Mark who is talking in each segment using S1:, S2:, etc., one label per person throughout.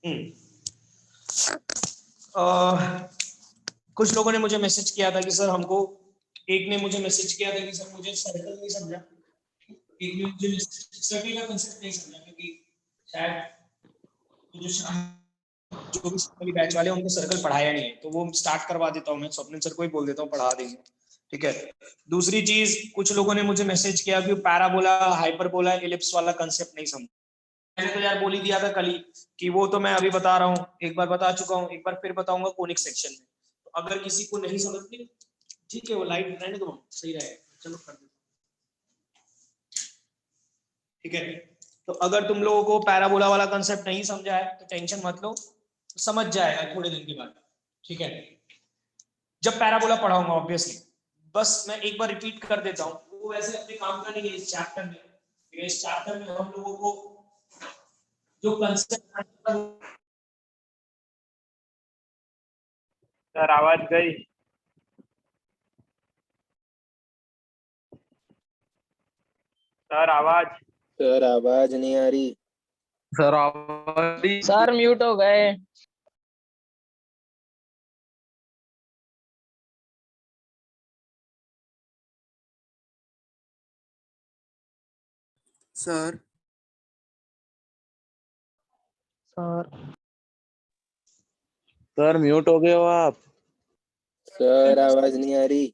S1: हम्म। कुछ लोगों ने मुझे मैसेज किया था कि सर हमको, एक ने मुझे मैसेज किया था कि सर मुझे सर्कल नहीं समझा, एक ने मुझे सर्कल का कांसेप्ट नहीं समझा, क्योंकि शायद जो भी बैच वाले उनको सर्कल पढ़ाया नहीं है, तो वो स्टार्ट करवा देता हूँ मैं, स्वप्निल सर को ही बोल देता हूँ, पढ़ा देंगे। ठीक है। दूसरी चीज, कुछ लोगों ने मुझे मैसेज किया कि पैराबोला, हाइपरबोला, एलिप्स वाला कांसेप्ट नहीं समझा। मैंने तो यार बोल ही दिया था कल ही कि वो तो मैं अभी बता रहा हूँ, एक बार बता चुका हूँ, एक बार फिर बताऊंगा कोनिक सेक्शन में। तो अगर किसी को नहीं समझती, ठीक है, वो लाइट रहने दो, सही रहेगा, चलो कर दो। ठीक है। तो अगर तुम लोगों को पैराबोला वाला कांसेप्ट नहीं समझा है तो टेंशन मत लो, समझ जाएगा थोड़े दिन के बाद। ठीक है। जब पैराबोला पढ़ाऊंगा ऑब्वियसली, बस मैं एक बार रिपीट कर देता हूँ, वो वैसे अपने काम का नहीं है इस चैप्टर में। इस चैप्टर में हम लोगों को जो कंसेप्ट,
S2: सर आवाज गई। सर आवाज नहीं आ रही।
S3: सर आवाज,
S4: सर म्यूट हो गए।
S3: सर
S4: सर
S2: सर म्यूट हो गए हो आप।
S3: सर आवाज नहीं आ रही।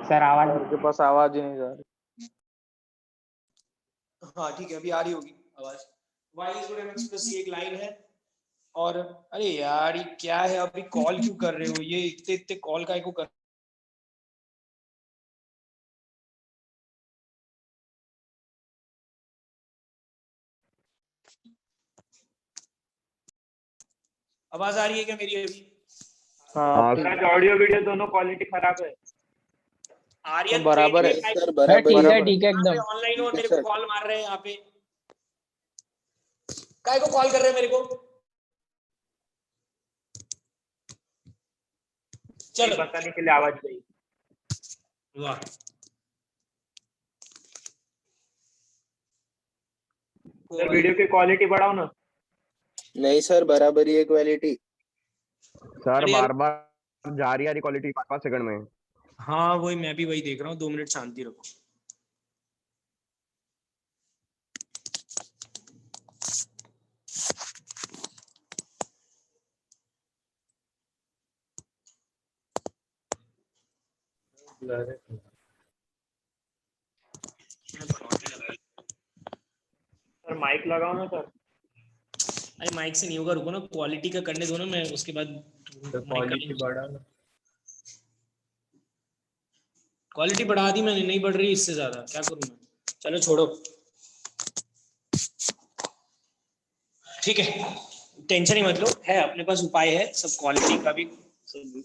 S4: सर आवाज
S2: आपके पास आवाज ही नहीं जा रही।
S1: हाँ ठीक है, अभी आ रही होगी आवाज। y is good mx plus एक लाइन है। और अरे यार ये क्या है, अभी कॉल क्यों कर रहे हो, ये इतने इतने कॉल का को कर। आवाज आ रही है क्या मेरी अभी?
S2: हाँ, ऑडियो वीडियो दोनों क्वालिटी खराब है।
S1: आर्यन
S3: बराबर है सर, बराबर है।
S4: ठीक है एकदम
S1: ऑनलाइन और
S3: ठीक है
S1: मेरे को
S3: सर।
S1: कॉल मार रहे हैं यहाँ पे, काय को कॉल कर रहे हैं मेरे को? चलो
S2: बताने के लिए आवाज गई।
S1: वाह,
S2: सर वीडियो की क्वालिटी बढ़ाओ ना।
S3: नहीं सर, बराबर ही है क्वालिटी।
S5: सर
S1: अरे यार,
S5: बार बार जा रही है क्वालिटी 5 सेकंड में।
S1: हाँ वही, मैं भी वही देख रहा हूँ, 2 मिनट शांति रखो।
S2: सर माइक लगाओ ना सर।
S1: अरे माइक से नहीं होगा, रुको ना, क्वालिटी का करने दो ना, मैं उसके बाद क्वालिटी बढ़ा, क्वालिटी बढ़ा दी मैंने, नहीं बढ़ रही इससे ज्यादा, क्या करूँ मैं? चलो छोड़ो, ठीक है, टेंशन ही मत लो, है अपने पास उपाय है सब, क्वालिटी का भी सब।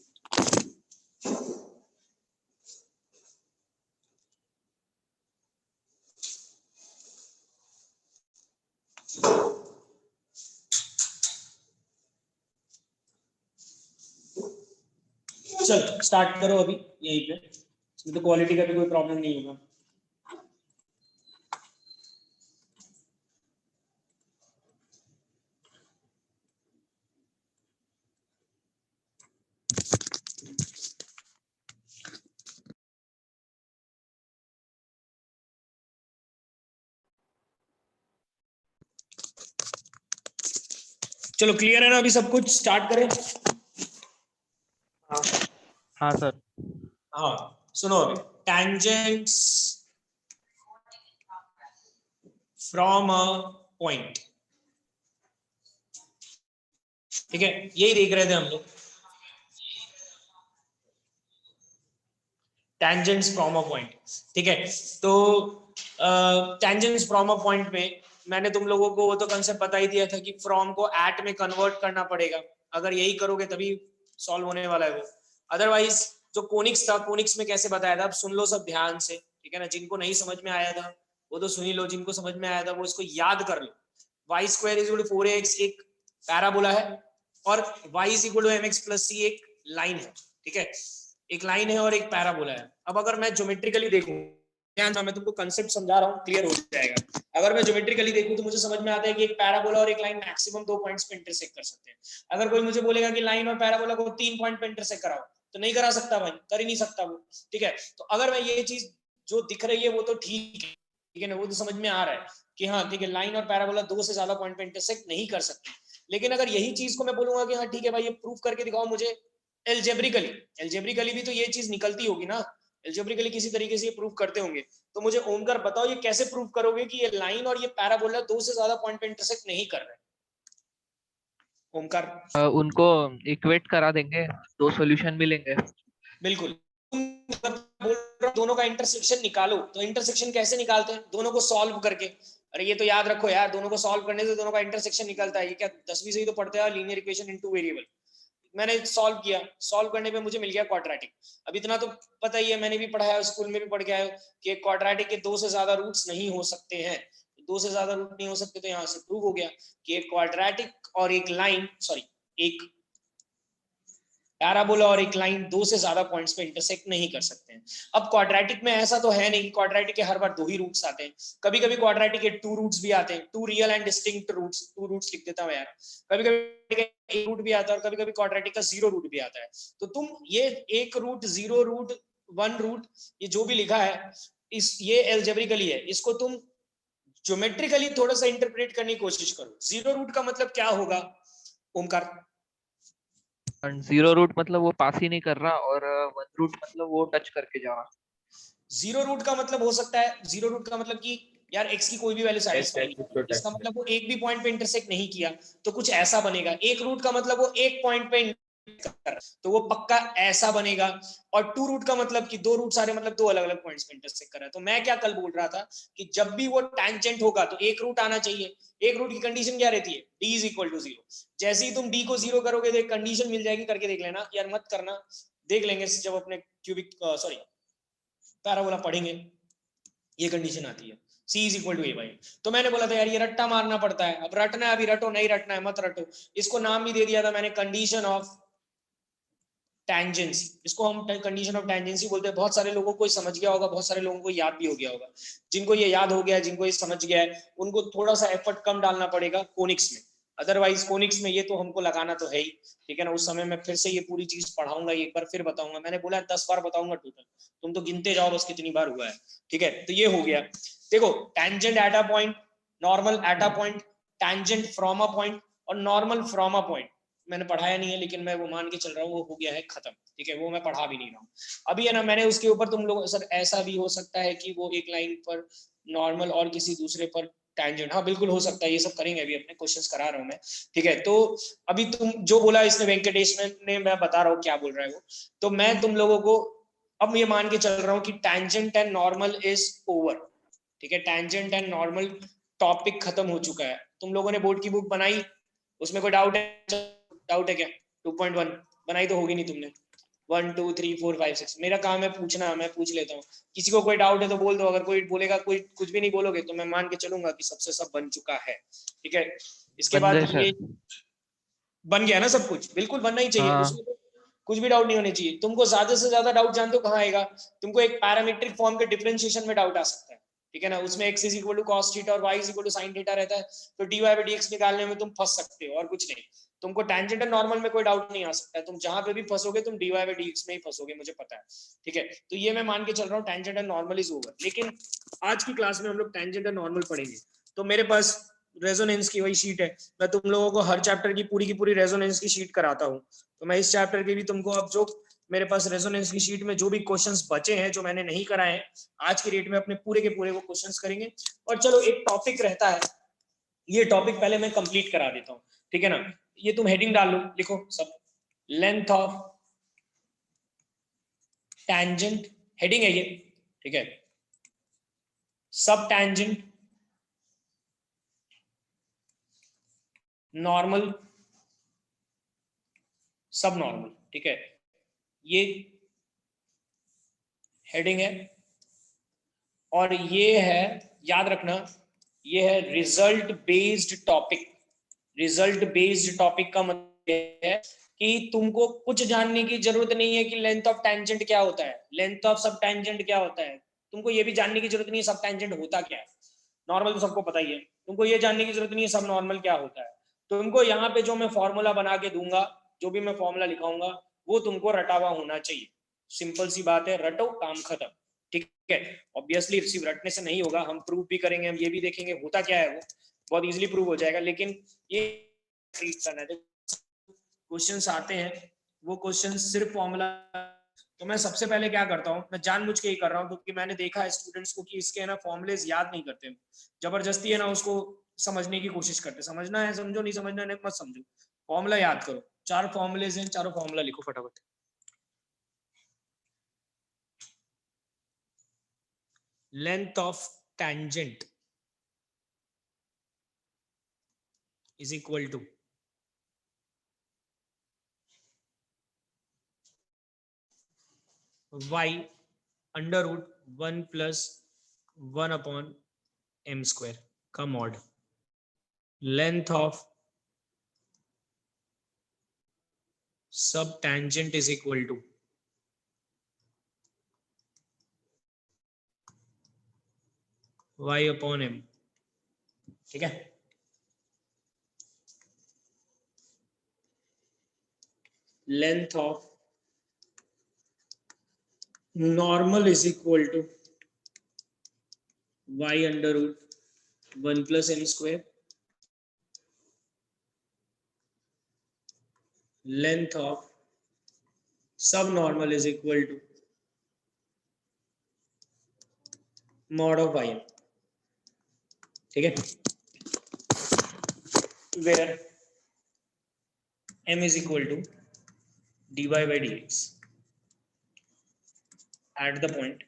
S1: चल स्टार्ट करो अभी यहीं पे, इसमें तो क्वालिटी का भी कोई प्रॉब्लम नहीं होगा। चलो क्लियर है ना अभी सब कुछ, स्टार्ट करें?
S4: हाँ सर।
S1: हाँ सुनो अभी, tangents from a point, ठीक है, यही देख रहे थे हम लोग, tangents from a point। ठीक है, तो tangents from a point में मैंने तुम लोगों को वो तो कंसेप्ट बता ही दिया था कि फ्रॉम को एट में कन्वर्ट करना पड़ेगा, अगर यही करोगे तभी सॉल्व होने वाला है वो, अदरवाइज जो कोनिक्स था, कोनिक्स में कैसे बताया था, अब सुन लो सब ध्यान से, ठीक है ना, जिनको नहीं समझ में आया था वो तो सुन ही लो, जिनको समझ में आया था वो इसको याद कर लो। Y square is equal to 4ax एक पैराबोला है, और y is equal to mx plus c एक लाइन है, ठीक है, एक लाइन है और एक पैराबोला है। अब अगर मैं ज्योमेट्रिकली देखूं ध्यान से मैं तुमको कंसेप्ट समझा रहा हूँ, क्लियर हो जाएगा। अगर मैं ज्योमेट्रिकली देखूं तो मुझे समझ में आता है कि एक पैराबोला और एक लाइन मैक्सिमम 2 पॉइंट्स पे इंटरसेक्ट कर सकते हैं। अगर कोई मुझे बोलेगा कि लाइन और पैराबोला को 3 पॉइंट पे इंटरसेक्ट कराओ, तो नहीं करा सकता भाई, कर ही नहीं सकता वो, ठीक है। तो अगर मैं ये चीज जो दिख रही है वो तो ठीक है ना, वो तो समझ में आ रहा है कि हाँ ठीक है, लाइन और पैराबोला 2 से ज्यादा पॉइंट पे इंटरसेक्ट नहीं कर सकते। लेकिन अगर यही चीज को मैं बोलूंगा कि हाँ ठीक है भाई, ये प्रूफ करके दिखाओ मुझे एल्जेब्रिकली भी तो ये चीज निकलती होगी ना, एल्जेब्रिकली किसी तरीके से ये प्रूफ करते होंगे। तो मुझे ओमकार बताओ, ये कैसे प्रूव करोगे कि ये लाइन और ये पैराबोला 2 से ज्यादा पॉइंट पे इंटरसेक्ट नहीं कर रहे? ओमकार
S6: उनको इक्वेट करा देंगे, 2 सॉल्यूशन मिलेंगे।
S1: बिल्कुल। बोल रहा हूं दोनों का इंटरसेक्शन निकालो, तो इंटरसेक्शन कैसे निकालते हैं? दोनों को सॉल्व करके। अरे ये तो याद रखो यार, दोनों को सॉल्व करने से दोनों का इंटरसेक्शन निकलता है। ये क्या 10वीं से ही तो पढ़ते हैं, लीनियर इक्वेशन इन 2 वेरिएबल। मैंने सॉल्व किया, सॉल्व करने पे मुझे मिल गया क्वाड्रेटिक। अब इतना तो पता ही है, मैंने भी पढ़ा है, स्कूल में भी पढ़ के आए कि क्वाड्रेटिक के 2 से ज्यादा रूट्स नहीं हो सकते हैं। 2 से ज्यादा रूट नहीं हो सकते, तो यहाँ से प्रूव हो गया कि एक क्वाड्रेटिक और एक लाइन, सॉरी एक पैराबोला और एक लाइन 2 से ज्यादा पॉइंट्स पे इंटरसेक्ट नहीं कर सकते हैं। अब क्वाड्रेटिक में ऐसा तो है नहीं कि क्वाड्रेटिक के हर बार 2 ही रूट्स आते हैं। कभी कभी क्वाड्रेटिक के 2 रूट्स भी आते हैं, 2 real and distinct roots, 2 roots लिख देता हूं यार। कभी कभी एक रूट भी आता है और कभी कभी क्वाड्रेटिक का 0 रूट भी आता है। तो तुम ये 1 रूट, 0 रूट, 1 रूट, ये जो भी लिखा है इस ये एल्जेब्रिकली है, इसको तुम ज्योमेट्रिकली थोड़ा सा इंटरप्रेट करने की कोशिश करो। 0 रूट का मतलब क्या होगा ओमकार?
S6: 0 रूट मतलब वो पास ही नहीं कर रहा, और 1 रूट मतलब वो टच करके जा रहा।
S1: 0 रूट का मतलब हो सकता है, 0 रूट का मतलब कि यार x की कोई भी वैल्यू सैटिस्फाई नहीं, इसका मतलब वो एक भी पॉइंट पे इंटरसेक्ट नहीं किया, तो कुछ ऐसा बनेगा। 1 रूट का मतलब वो एक पॉइंट पे कर, तो वो पक्का ऐसा बनेगा। और 2 रूट का मतलब कि 2 रूट सारे मतलब 2 अलग अलग पॉइंट्स पे इंटरसेक्ट कर रहा है। तो मैं क्या कल बोल रहा था कि जब भी वो टैंजेंट होगा तो 1 रूट आना चाहिए। 1 रूट की कंडीशन क्या रहती है? d is equal to 0। जैसे ही तुम d को 0 करोगे तो एक कंडीशन मिल जाएगी, करके देख लेना यार, मत करना, देख लेंगे जब अपने क्यूबिक सॉरी पैराबोला पढ़ेंगे। ये कंडीशन आती है c is equal to a by. तो मैंने बोला था यार ये रट्टा मारना पड़ता है, अब रटना है, अभी रटो, नहीं रटना है मत रटो। इसको नाम भी दे दिया था मैंने, कंडीशन ऑफ टेंजेंसी। इसको हम कंडीशन ऑफ टेंजेंसी बोलते हैं। बहुत सारे लोगों को समझ गया होगा, बहुत सारे लोगों को याद भी हो गया होगा। जिनको ये याद हो गया है, जिनको ये समझ गया है, उनको थोड़ा सा एफर्ट कम डालना पड़ेगा कोनिक्स में। अदरवाइज कोनिक्स में ये तो हमको लगाना तो है ही, ठीक है ना। उस समय मैं फिर से ये पूरी चीज पढ़ाऊंगा, एक बार फिर बताऊंगा। मैंने बोला 10 बार बताऊंगा टोटल, तुम तो गिनते जाओ बस कितनी बार हुआ है, ठीक है। तो ये हो गया। देखो, tangent at a point, normal at a point, tangent from a point और नॉर्मल फ्रॉम अ पॉइंट। मैंने पढ़ाया नहीं है, लेकिन मैं वो मान के चल रहा हूँ वो हो गया है खत्म, ठीक है। वो मैं पढ़ा भी नहीं रहा हूँ अभी, है ना। मैंने उसके ऊपर तुम लोग सर, ऐसा भी हो सकता है कि वो एक लाइन पर नॉर्मल और किसी दूसरे पर टैंजेंट, हाँ बिल्कुल हो सकता है। ये सब करेंगे, अभी अपने क्वेश्चंस करा रहा हूँ मैं, ठीक है। तो अभी तुम जो बोला इसने वेंकटेश ने, मैं बता रहा हूँ क्या बोल रहा है वो। तो मैं तुम लोगों को अब ये मान के चल रहा हूँ कि tangent and normal is over, ठीक है। टैंजेंट एंड नॉर्मल टॉपिक खत्म हो चुका है। तुम लोगों ने बोर्ड की बुक बनाई, उसमें कोई डाउट है? डाउट है क्या? 2.1 बनाई तो होगी नहीं तुमने? 1 2 3 4 5 6 मेरा काम है पूछना, मैं पूछ लेता हूँ। किसी को कोई डाउट है तो बोल दो। अगर कोई बोलेगा, कोई कुछ भी नहीं बोलोगे, तो मैं मान के चलूंगा कि सबसे सब बन चुका है, ठीक है। इसके
S6: बन
S1: बाद
S6: गए
S1: ये
S6: सर।
S1: बन गया ना सब कुछ? बिल्कुल बनना ही चाहिए,
S6: हाँ।
S1: उसमें तो कुछ भी डाउट नहीं होने चाहिए। तुमको ज्यादा से ज्यादा डाउट जानते हो कहाँ आएगा? तुमको एक पैरामीट्रिक फॉर्म के डिफरेंशिएशन में डाउट आ सकता है, ठीक है ना। उसमें x is equal to cos theta और y is equal to sine theta रहता है, तो dy बाई dx निकालने में तुम फंस सकते हो, और कुछ नहीं। तुमको टेंजेंट और नॉर्मल में कोई डाउट नहीं आ सकता है। तुम जहां पे भी फंसोगे तुम dy बाई dx में ही फंसोगे, मुझे पता है, ठीक है। तो ये मैं मान के चल रहा हूँ टेंजेंट और नॉर्मल इज ओवर। लेकिन आज की क्लास में हम लोग टेंजेंट और नॉर्मल पढ़ेंगे। तो मेरे पास रेजोनेंस की वही शीट है, मैं तुम लोगों को हर चैप्टर की पूरी रेजोनेंस की शीट कराता हूँ। तो मैं इस चैप्टर की भी तुमको, अब जो मेरे पास रेजोनेंस की शीट में जो भी क्वेश्चंस बचे हैं जो मैंने नहीं कराए हैं, आज की डेट में अपने पूरे के पूरे वो क्वेश्चंस करेंगे। और चलो एक टॉपिक रहता है, ये टॉपिक पहले मैं कंप्लीट करा देता हूँ, ठीक है ना। ये तुम हेडिंग डाल लो, लिखो सब, लेंथ ऑफ टैंजेंट, हेडिंग है ये, ठीक है। सब टैंजेंट, नॉर्मल, सब नॉर्मल, ठीक है। ये हेडिंग है। और ये है, याद रखना, ये है result based topic. Result based topic का मतलब है कि तुमको कुछ जानने की जरूरत नहीं है कि लेंथ ऑफ टेंजेंट क्या होता है, लेंथ ऑफ सब टेंजेंट क्या होता है, तुमको ये भी जानने की जरूरत नहीं है सब टेंजेंट होता क्या है, नॉर्मल तो सबको पता ही है, तुमको ये जानने की जरूरत नहीं है सब नॉर्मल क्या होता है। तुमको यहाँ पे जो मैं फॉर्मूला बना के दूंगा, जो भी मैं फॉर्मूला लिखाऊंगा वो तुमको रटा हुआ होना चाहिए, सिंपल सी बात है, रटो काम खत्म, ठीक है। ऑब्वियसली सिर्फ रटने से नहीं होगा, हम प्रूव भी करेंगे, हम ये भी देखेंगे होता क्या है, वो बहुत इजीली प्रूव हो जाएगा, लेकिन ये ट्रीट करना है। क्वेश्चंस आते हैं वो क्वेश्चन सिर्फ फॉर्मूला, तो मैं सबसे पहले क्या करता हूँ, मैं जानबूझ के ही कर रहा हूँ क्योंकि मैंने देखा है स्टूडेंट्स को कि इसके ना फॉर्मुलेज याद नहीं करते, जबरदस्ती है ना उसको समझने की कोशिश करते, समझना है समझो, नहीं समझना है मत समझो, फॉर्मूला याद करो। 4 फॉर्मुलेज हैं, चारों फॉर्मूला लिखो फटाफट। Length of tangent is equal to y under root 1 plus 1 upon m square का mod। लेंथ ऑफ सब tangent is equal to y upon m, ठीक है। Length of normal is equal to y under root 1 plus m square। length of subnormal is equal to mod of y, ठीक है, where m is equal to dy by dx at the point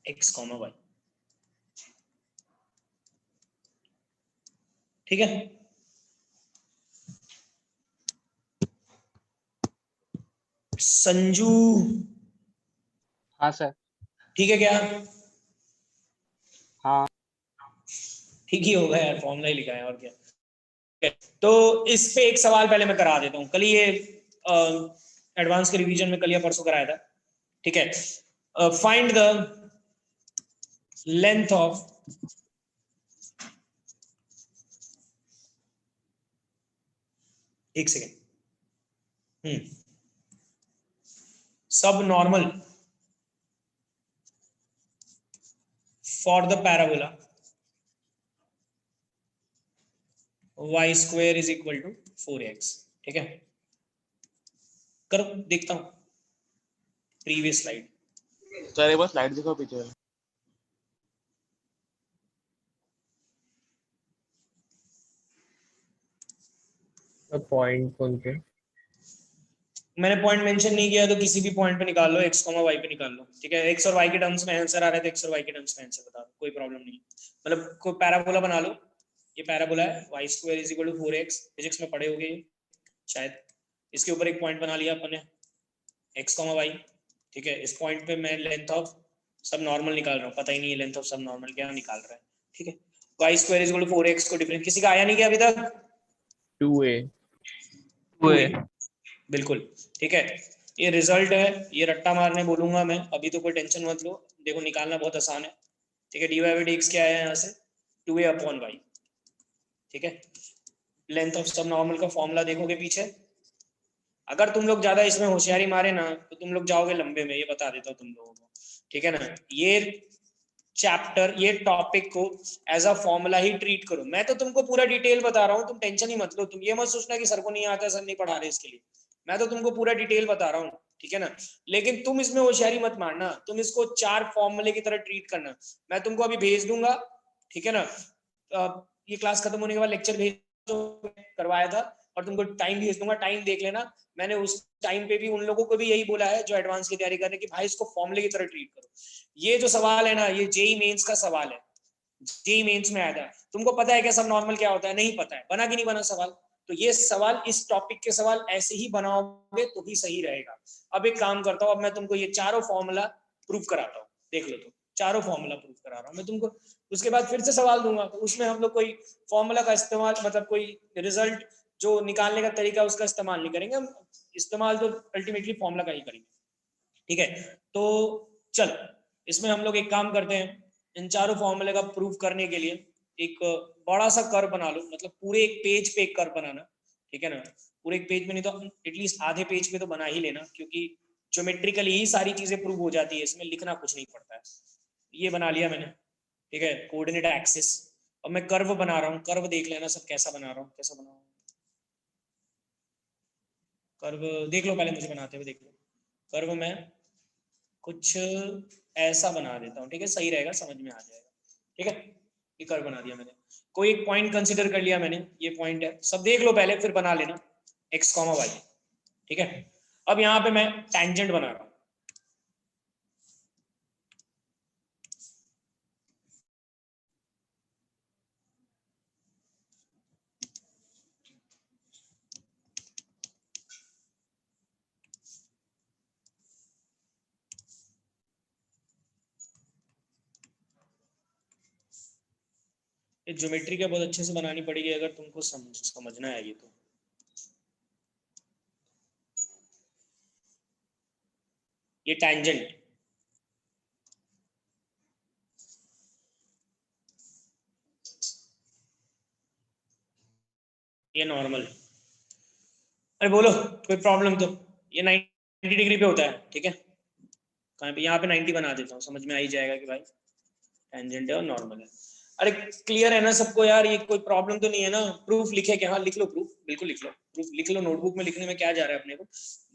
S1: x comma y, ठीक है। संजू,
S4: हाँ sir.
S1: ठीक है क्या?
S4: हाँ।
S1: ठीक ही होगा यार, फॉर्मूला ही लिखा है और क्या। तो इस पे एक सवाल पहले मैं करा देता हूँ, कल ये एडवांस के रिवीजन में कल या परसों कराया था, ठीक है। फाइंड द लेंथ ऑफ एक second, subnormal for the parabola y square is equal to 4x, ठीक है। करो देखता हूं प्रीवियस स्लाइड।
S7: सर एक बार स्लाइड दिखाओ पीछे।
S4: पॉइंट कौन पे?
S1: मैंने पॉइंट मेंशन नहीं किया तो किसी भी पॉइंट पे निकाल लो, x, y पे निकाल लो, ठीक है। x और y के टर्म्स में आंसर आ रहा है तो x और y के टर्म्स में आंसर बता दो, कोई प्रॉब्लम नहीं। मतलब कोई पैराबोला बना लो, ये पैराबोला है, y square is equal to 4x, physics में पढ़े होगे शायद। इसके ऊपर एक पॉइंट बना लिया अपन ने x, y, ठीक है। इस पॉइंट पे मैं लेंथ ऑफ सब नॉर्मल निकाल रहा हूँ, पता ही नहीं है लेंथ ऑफ सब नॉर्मल क्या निकाल रहा है, ठीक है। y square is equal to 4x को डिफरेंस किसी का आया नहीं क्या अभी तक?
S4: 2a
S1: बिल्कुल, ठीक है। ये रिजल्ट है, ये रट्टा मारने बोलूंगा मैं, अभी तो कोई टेंशन मत लो, देखो निकालना बहुत आसान है, ठीक है। dy by dx क्या है यहाँ से 2a अपॉन y, ठीक है। लेंथ ऑफ सब नॉर्मल का फॉर्मूला देखोगे पीछे, अगर तुम लोग ज्यादा इसमें होशियारी मारे ना तो तुम लोग जाओगे लंबे में, ये बता देता हूँ तुम लोगों को, ठीक है ना। ये चैप्टर, ये टॉपिक को एज अ फॉर्मूला ही ट्रीट करो। मैं तो तुमको पूरा डिटेल बता रहा हूँ, तुम टेंशन ही मत लो, तुम ये मत सोचना कि सर को नहीं आता, सर नहीं पढ़ा रहे इसके लिए, मैं तो तुमको पूरा डिटेल बता रहा हूँ, ठीक है ना। लेकिन तुम इसमें होशियारी मत मारना, तुम इसको 4 फॉर्मूले की तरह ट्रीट करना। मैं तुमको अभी भेज दूंगा, ठीक है ना, ये क्लास खत्म होने के बाद लेक्चर भेज करवाया था और तुमको टाइम भेज दूंगा, टाइम देख लेना। मैंने उस टाइम पे भी उन लोगों को भी यही बोला है जो एडवांस की तैयारी कर रहे हैं कि भाई इसको फॉर्मूले की तरह ट्रीट करो। ये जो सवाल है ना, ये जेई मेंस का सवाल है, जेई मेंस में आया था। तुमको पता है क्या सब नॉर्मल क्या होता है? नहीं पता है, बना कि नहीं बना सवाल? तो ये सवाल, इस टॉपिक के सवाल ऐसे ही बनाओगे तो ही सही रहेगा। अब एक काम करता हूँ, अब मैं तुमको ये चारों फॉर्मूला प्रूव कराता हूँ, देख लो। तो चारों फॉर्मूला प्रूव करा रहा हूँ मैं तुमको, उसके बाद फिर से सवाल दूंगा, तो उसमें हम लोग कोई फॉर्मूला का इस्तेमाल, मतलब कोई रिजल्ट जो निकालने का तरीका उसका इस्तेमाल नहीं करेंगे हम, इस्तेमाल तो अल्टीमेटली फॉर्मूला का ही करेंगे, ठीक है, तो चल इसमें हम लोग एक काम करते हैं, इन चारों फॉर्मूले का प्रूफ करने के लिए एक बड़ा सा कर्व बना लो, मतलब पूरे एक पेज पे एक कर्व बनाना, ठीक है ना, पूरे एक पेज में नहीं तो एटलीस्ट आधे पेज पे तो बना ही लेना, क्योंकि ज्योमेट्रिकली ही सारी चीजें प्रूव हो जाती है, इसमें लिखना कुछ नहीं पड़ता है। ये बना लिया मैंने, ठीक है, कोऑर्डिनेट एक्सिस। अब मैं कर्व बना रहा हूँ, कर्व देख लेना सब कैसा बना रहा हूँ, कैसा बना रहा हूँ कर्व देख लो, पहले मुझे बनाते हुए देख लो। कर्व मैं कुछ ऐसा बना देता हूँ, ठीक है, सही रहेगा, समझ में आ जाएगा, ठीक है। ये कर्व बना दिया मैंने, कोई एक पॉइंट कंसीडर कर लिया मैंने, ये पॉइंट है, सब देख लो पहले फिर बना लेना x, y, ठीक है। अब यहाँ पे मैं टैंजेंट बना रहा हूँ, ये ज्योमेट्री क्या बहुत अच्छे से बनानी पड़ेगी अगर तुमको समझना है ये तो। ये टैंजेंट, ये नॉर्मल। अरे बोलो कोई प्रॉब्लम तो, ये 90 डिग्री पे होता है, ठीक है, कहाँ पे, यहाँ पे 90 बना देता हूँ, समझ में आ ही जाएगा कि भाई टेंजेंट है और नॉर्मल है। अरे क्लियर है ना सबको यार, ये कोई प्रॉब्लम तो नहीं है ना। प्रूफ लिखे क्या, हाँ लिख लो प्रूफ, बिल्कुल लिख लो प्रूफ, लिख लो, नोटबुक में लिखने में क्या जा रहा है अपने को,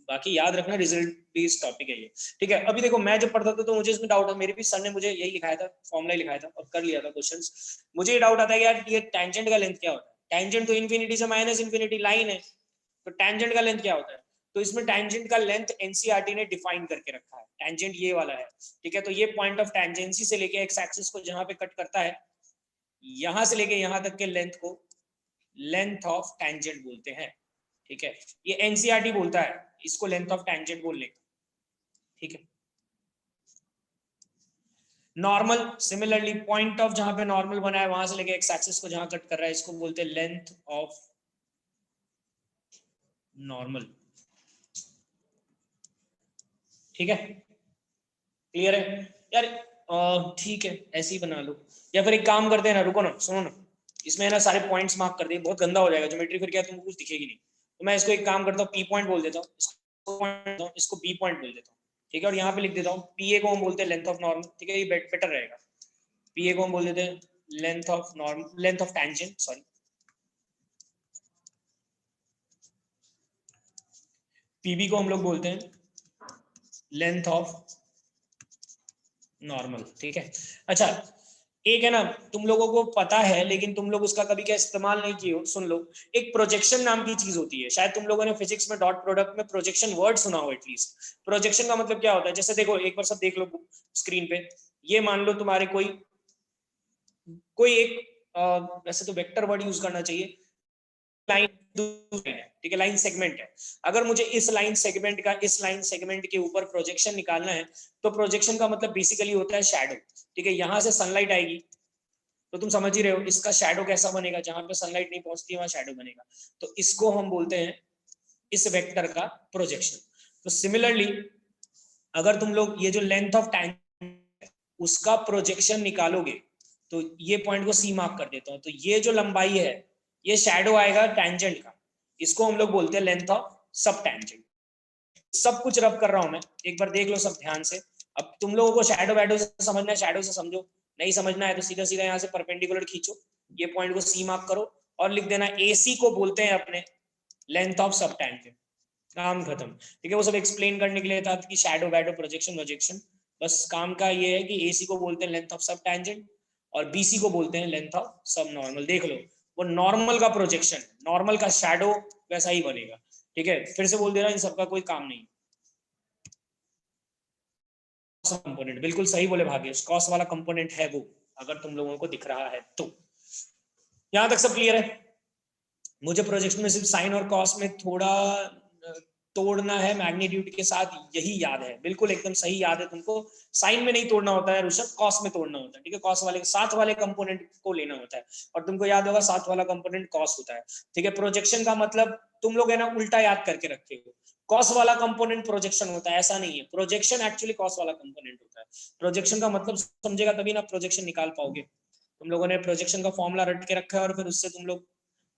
S1: बाकी याद रखना रिजल्ट बेस्ड टॉपिक है ये, ठीक है। अभी देखो मैं जब पढ़ता था तो मुझे इसमें डाउट है, मेरे भी सर ने मुझे यही लिखाया था, फॉर्मूला लिखाया था और कर लिया था क्वेश्चंस। मुझे ये डाउट आता है कि यार ये टेंजेंट का लेंथ क्या होता है, टेंजेंट तो इन्फिनिटी से माइनस इन्फिनिटी लाइन है, तो टेंजेंट का लेंथ क्या होता है, तो इसमें टेंजेंट का लेंथ एनसीईआरटी ने डिफाइन करके रखा है, टेंजेंट ये वाला है, ठीक है। तो ये पॉइंट ऑफ टेंजेंसी से लेके एक्स एक्सिस को जहां पे कट करता है, यहां से लेके यहां तक के लेंथ को लेंथ ऑफ टेंजेंट बोलते हैं, ठीक है। ये एनसीईआरटी बोलता है इसको लेंथ ऑफ टेंजेंट बोलने का, ठीक है। नॉर्मल सिमिलरली पॉइंट ऑफ जहां पे नॉर्मल बना है वहां से लेके एक्स एक्सिस को जहां कट कर रहा है, इसको बोलते हैं लेंथ ऑफ नॉर्मल, ठीक है। क्लियर है यार, ठीक है ऐसे ही बना लो, या फिर एक काम करते हैं ना, रुको ना, सुनो ना, इसमें ना सारे पॉइंट्स मार्क कर दे, बहुत गंदा हो जाएगा ज्योमेट्री, फिर क्या तुमको कुछ दिखेगी नहीं, तो मैं इसको एक काम करता हूँ, पी पॉइंट बोल देता हूँ, इसको बी पॉइंट बोल देता हूँ, ठीक है। और यहाँ पे लिख देता हूँ पी ए को हम बोलते हैं लेंथ ऑफ नॉर्मल, ठीक है, ये बेटर रहेगा। पी ए को हम बोल देते हैं length of normal, length of tangent, sorry, PB को हम लोग बोलते हैं लेंथ ऑफ नॉर्मल, ठीक है। अच्छा एक है ना, तुम लोगों को पता है लेकिन तुम लोग उसका कभी क्या इस्तेमाल नहीं किए हो, सुन लो, एक प्रोजेक्शन नाम की चीज होती है, शायद तुम लोगों ने फिजिक्स में डॉट प्रोडक्ट में प्रोजेक्शन वर्ड सुना हो एटलीस्ट। प्रोजेक्शन का मतलब क्या होता है, जैसे देखो एक बार सब देख लो स्क्रीन पे, ये मान लो तुम्हारे कोई एक वैसे तो वेक्टर वर्ड यूज करना चाहिए, लाइन, ठीक है, लाइन सेगमेंट है, अगर मुझे इस लाइन सेगमेंट का इस लाइन सेगमेंट के ऊपर प्रोजेक्शन निकालना है, तो प्रोजेक्शन का मतलब बेसिकली होता है शैडो, ठीक है। यहां से सनलाइट आएगी तो तुम समझ ही रहे हो इसका शैडो कैसा बनेगा, जहां पे सनलाइट नहीं पहुंचती वहां शैडो बनेगा, तो इसको हम बोलते हैं इस वेक्टर का प्रोजेक्शन। तो सिमिलरली अगर तुम लोग ये जो लेंथ ऑफ टेंजेंट उसका प्रोजेक्शन निकालोगे, तो ये पॉइंट को सी मार्क कर देता हूं, तो ये जो लंबाई है ये शैडो आएगा टेंजेंट का, इसको हम लोग बोलते हैं लेंथ ऑफ सब टेंजेंट। सब कुछ रब कर रहा हूं मैं, एक बार देख लो सब ध्यान से। अब तुम लोगों को शैडो वैडो से समझना है, शैडो से समझो, नहीं समझना है तो सीधा सीधा यहाँ से परपेंडिकुलर खींचो, ये पॉइंट को सी मार्क करो और लिख देना एसी को बोलते हैं अपने लेंथ ऑफ सब टेंजेंट, काम खत्म, ठीक है। वो सब एक्सप्लेन करने के लिए था कि शैडो वैडो प्रोजेक्शन वोजेक्शन, बस काम का ये है कि एसी को बोलते हैं लेंथ ऑफ सब टेंजेंट और बीसी को बोलते हैं लेंथ ऑफ सब नॉर्मल। देख लो वो नॉर्मल का प्रोजेक्शन, नॉर्मल का शैडो वैसा ही बनेगा, ठीक है। फिर से बोल दे रहा हूं इन सबका कोई काम नहीं। कंपोनेंट बिल्कुल सही बोले भाग्येश, कॉस वाला कंपोनेंट है वो, अगर तुम लोगों को दिख रहा है तो। यहां तक सब क्लियर है। मुझे प्रोजेक्शन में सिर्फ साइन और कॉस में थोड़ा तोड़ना है मैग्नीट्यूड के साथ, यही याद है, बिल्कुल एकदम सही याद है तुमको। साइन में नहीं तोड़ना होता है ऋषभ, कॉस में तोड़ना होता है, ठीक है। कॉस वाले साथ वाले कंपोनेंट को लेना होता है और तुमको याद होगा साथ वाला कंपोनेंट कॉस होता है, ठीक है। प्रोजेक्शन का मतलब तुम लोग है ना उल्टा याद करके रखे हो, कॉस वाला कंपोनेंट प्रोजेक्शन होता है, ऐसा नहीं है। प्रोजेक्शन एक्चुअली कॉस वाला कंपोनेंट होता है। प्रोजेक्शन का मतलब समझेगा तभी ना प्रोजेक्शन निकाल पाओगे। तुम लोगों ने प्रोजेक्शन का फॉर्मूला रट के रखा है और फिर उससे तुम लोग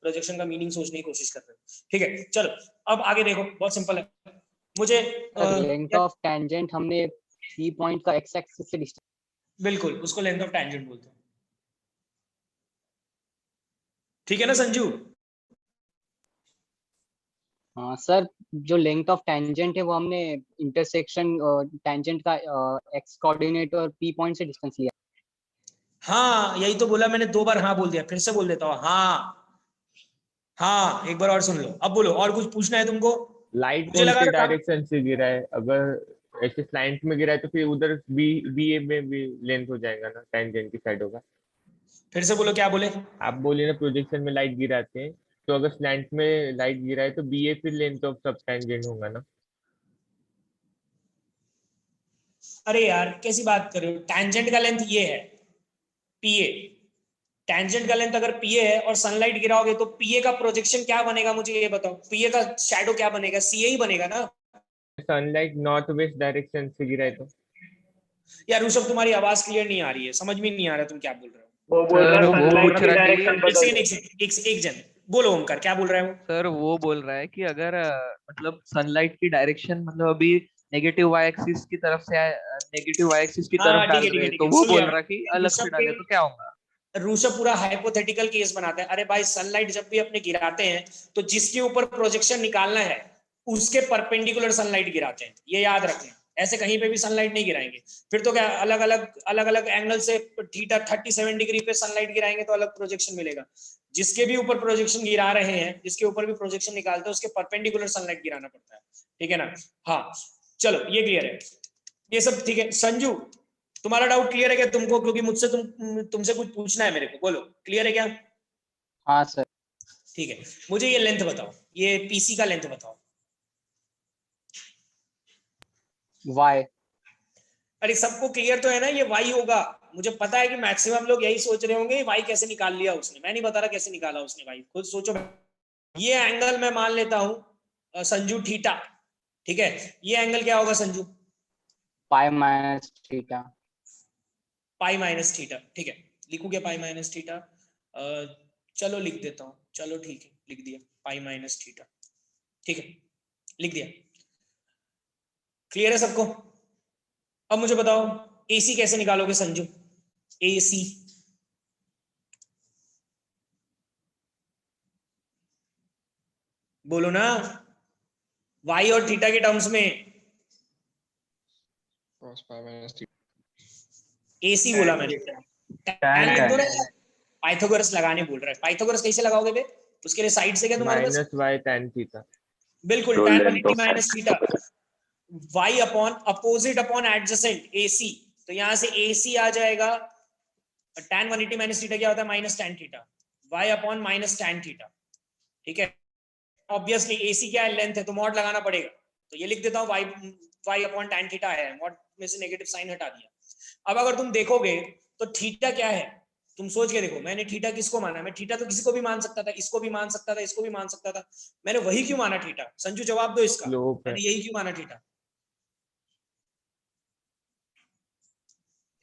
S1: प्रोजेक्शन का मीनिंग सोचने की कोशिश कर रहे हो। ठीक है, चलो अब आगे देखो, बहुत सिंपल है। मुझे
S4: लेंथ ऑफ टेंजेंट हमने P पॉइंट का x एक्सिस से डिस्टेंस,
S1: बिल्कुल उसको लेंथ ऑफ टेंजेंट बोलते हैं। ठीक है ना संजू?
S4: हाँ सर, जो लेंथ ऑफ टेंजेंट है वो हमने इंटरसेक्शन टेंजेंट का x कोऑर्डिनेट और P पॉइंट से डिस्टेंस लिया।
S1: हाँ यही तो बोला मैंने, 2 बार हाँ बोल दिया, फिर से बोल देता हूँ हाँ। हाँ एक बार और सुन लो, अब बोलो और कुछ पूछना है तुमको?
S2: लाइट
S1: मुझे
S2: कौन
S1: लगा
S2: सी
S1: रखा।
S2: डायरेक्शन से गिरा है? अगर ऐसे स्लैंट में गिरा है तो फिर उधर बी ए में भी लेंथ हो जाएगा ना, टेंजेंट की साइड होगा।
S1: फिर से बोलो, क्या बोले?
S2: आप बोलिए ना प्रोजेक्शन में लाइट गिराते हैं, तो अगर स्लैंट में लाइट गिरा है तो बी ए फिर लेंथ ऑफ सब टेंजेंट होगा ना।
S1: अरे यार कैसी बात कर रहे हो, टैंजेंट का लेंथ ये है पीए। टैंजेंट का लेंथ अगर पीए है और सनलाइट गिराओगे तो पीए का प्रोजेक्शन क्या बनेगा, मुझे ये बताओ। पीए का शैडो क्या बनेगा? सीए ही बनेगा ना।
S2: सनलाइट नॉर्थ वेस्ट डायरेक्शन से गिरा है तो
S1: यार ऋषभ तुम्हारी आवाज क्लियर नहीं आ रही है, समझ में नहीं आ रहा तुम क्या बोल रहे हो।
S2: वो बोल रहा
S6: सर
S2: है
S6: वो
S2: सनलाइट
S6: पूछ
S2: की
S6: रहा कि
S2: डायरेक्शन बदल दो।
S1: एक जन बोलो, ओमकार क्या बोल रहा है वो?
S6: सर वो बोल रहा है कि अगर मतलब सनलाइट की डायरेक्शन मतलब अभी नेगेटिव वाई एक्सिस की तरफ से नेगेटिव वाई एक्सिस की तरफ
S1: हाँ
S6: डाल रहे हैं,
S1: ठीक
S6: तो
S1: है
S6: वो
S1: सुन
S6: बोल
S1: लिया
S6: रहा है कि
S1: मैंने।
S6: अलग से डाले तो क्या होगा।
S1: ऋषभ पूरा हाइपोथेटिकल केस बनाता है। अरे भाई सनलाइट जब भी अपने गिराते हैं तो जिसके ऊपर प्रोजेक्शन निकालना है उसके परपेंडिकुलर सनलाइट गिराते हैं, ये याद रखना। ऐसे कहीं पे भी सनलाइट नहीं गिराएंगे। फिर तो क्या अलग अलग एंगल से थीटा 37 डिग्री पे सनलाइट गिराएंगे तो अलग प्रोजेक्शन मिलेगा। जिसके भी ऊपर प्रोजेक्शन गिरा रहे हैं, जिसके ऊपर भी प्रोजेक्शन निकालते हैं उसके परपेंडिकुलर सनलाइट गिराना पड़ता है। ठीक है ना? हाँ चलो ये क्लियर है, ये सब ठीक है। संजू तुम्हारा डाउट क्लियर है क्या तुमको? क्योंकि मुझसे तुमसे कुछ पूछना है मेरे को, बोलो क्लियर है क्या?
S4: हाँ सर।
S1: ठीक है, मुझे ये लेंथ बताओ, ये पीसी का लेंथ बताओ।
S4: y
S1: अरे सबको क्लियर तो है ना, ये वाई होगा। मुझे पता है कि मैक्सिमम लोग यही सोच रहे होंगे वाई कैसे निकाल लिया उसने। मैं नहीं बता रहा कैसे निकाला उसने वाई, खुद सोचो। ये एंगल मैं मान लेता हूं संजू थीटा। ठीक है, ये एंगल क्या होगा Sanju?
S4: Pi minus theta.
S1: Pi minus theta. ठीक है, लिखू क्या पाई माइनस थीटा? चलो लिख देता हूं, चलो ठीक है लिख दिया पाई माइनस थीटा। ठीक है लिख दिया। क्लियर है सबको? अब मुझे बताओ एसी कैसे निकालोगे संजू? एसी बोलो ना, वाई और थीटा के टर्म्स में। एसी बोला मैंने, टैन लिख दो ना यार। पाइथागोरस लगाने बोल रहा है, पाइथागोरस कैसे लगाओगे बे? उसके लिए साइड से क्या तुम्हारे पास?
S2: Minus y tan theta.
S1: बिल्कुल, tan 180 minus theta, y upon opposite upon adjacent AC। तो यहां से AC आ जाएगा, tan 180 माइनस थीटा क्या होता है? Minus tan theta, y upon minus tan theta. ठीक है, ऑब्वियसली AC क्या है? लेंथ है, तो मॉड लगाना पड़ेगा। तो ये लिख देता हूँ y अपॉन tan थीटा है, मॉड में से नेगेटिव साइन हटा दिया। अब अगर तुम देखोगे तो थीटा क्या है, तुम सोच के देखो। मैंने थीटा किसको माना? मैं थीटा तो किसी को भी मान सकता था, इसको भी मान सकता था, इसको भी मान सकता था। मैंने वही क्यों माना थीटा? संजू जवाब दो इसका,
S2: स्लोप है।
S1: मैंने यही क्यों माना थीटा?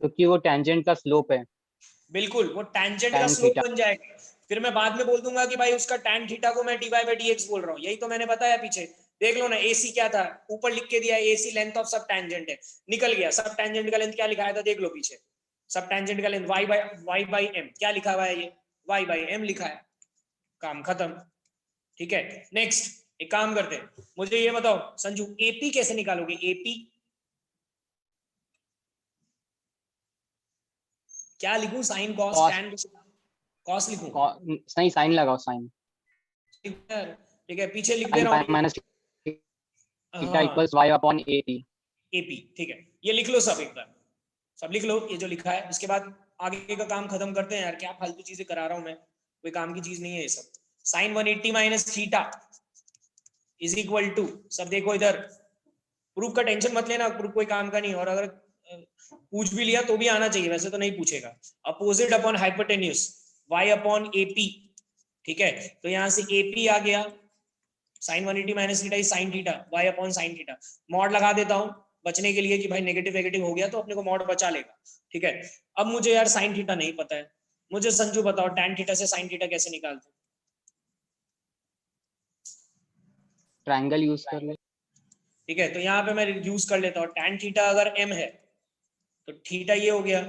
S4: क्योंकि वो टेंजेंट का स्लोप है,
S1: बिल्कुल, वो टेंजेंट का
S4: tan
S1: स्लोप
S4: थीटा।
S1: बन जाएगा। फिर मैं बाद में बोल दूंगा कि भाई उसका tan थीटा को मैं dy by dx बोल रहा हूँ। यही तो मैंने बताया पीछे। देख लो ना, AC क्या था, ऊपर लिख के दिया AC लेंथ ऑफ सब टेंजेंट है, निकल गया। सब टेंजेंट का लेंथ क्या लिखाया था, देख लो पीछे। सब टेंजेंट का लेंथ y by m, क्या लिखा हुआ है ये? y by m लिखा है, काम खत्म। ठीक है, नेक्स्ट एक काम करते हैं, मुझे ये बताओ संजू AP कैसे निकालोगे? AP क्या लिखूं? Sine cos
S4: Cos-
S1: tan? Cos लिखूं?
S4: सही साइन लगाओ, साइन।
S1: ठीक है, पीछे लिख दे
S4: साइन
S1: रहा
S4: पाई
S1: हूं।
S4: माइनस थीटा
S1: हाँ
S4: equals y upon AP।
S1: AP, ठीक है, ये लिख लो सब, एक बार सब लिख लो ये जो लिखा है। इसके बाद आगे का काम खत्म करते हैं यार, क्या फालतू चीजें करा रहा हूं मैं, कोई काम की चीज नहीं है ये सब। Sine 180 minus theta is equal to, सब देखो इधर, प्रूफ का टेंशन मत लेना, प्रूफ कोई काम का नहीं। और अगर पूछ भी लिया तो भी आना चाहिए, वैसे तो नहीं पूछेगा। Opposite upon hypotenuse y upon AP। ठीक है, तो यहां से AP आ गया sine 180 minus theta is sine theta y upon sine theta. Mod लगा देता हूँ बचने के लिए कि भाई नेगेटिव नेगेटिव हो गया तो अपने को मॉड बचा लेगा, ठीक है। अब मुझे यार साइन थीटा नहीं पता है, मुझे संजू बताओ tan थीटा से साइन थीटा कैसे निकालते हैं?
S4: ट्रायंगल यूज कर ले।
S1: ठीक है, तो यहाँ पे मैं यूज कर लेता हूँ tan थीटा अगर m है तो थीटा ये हो गया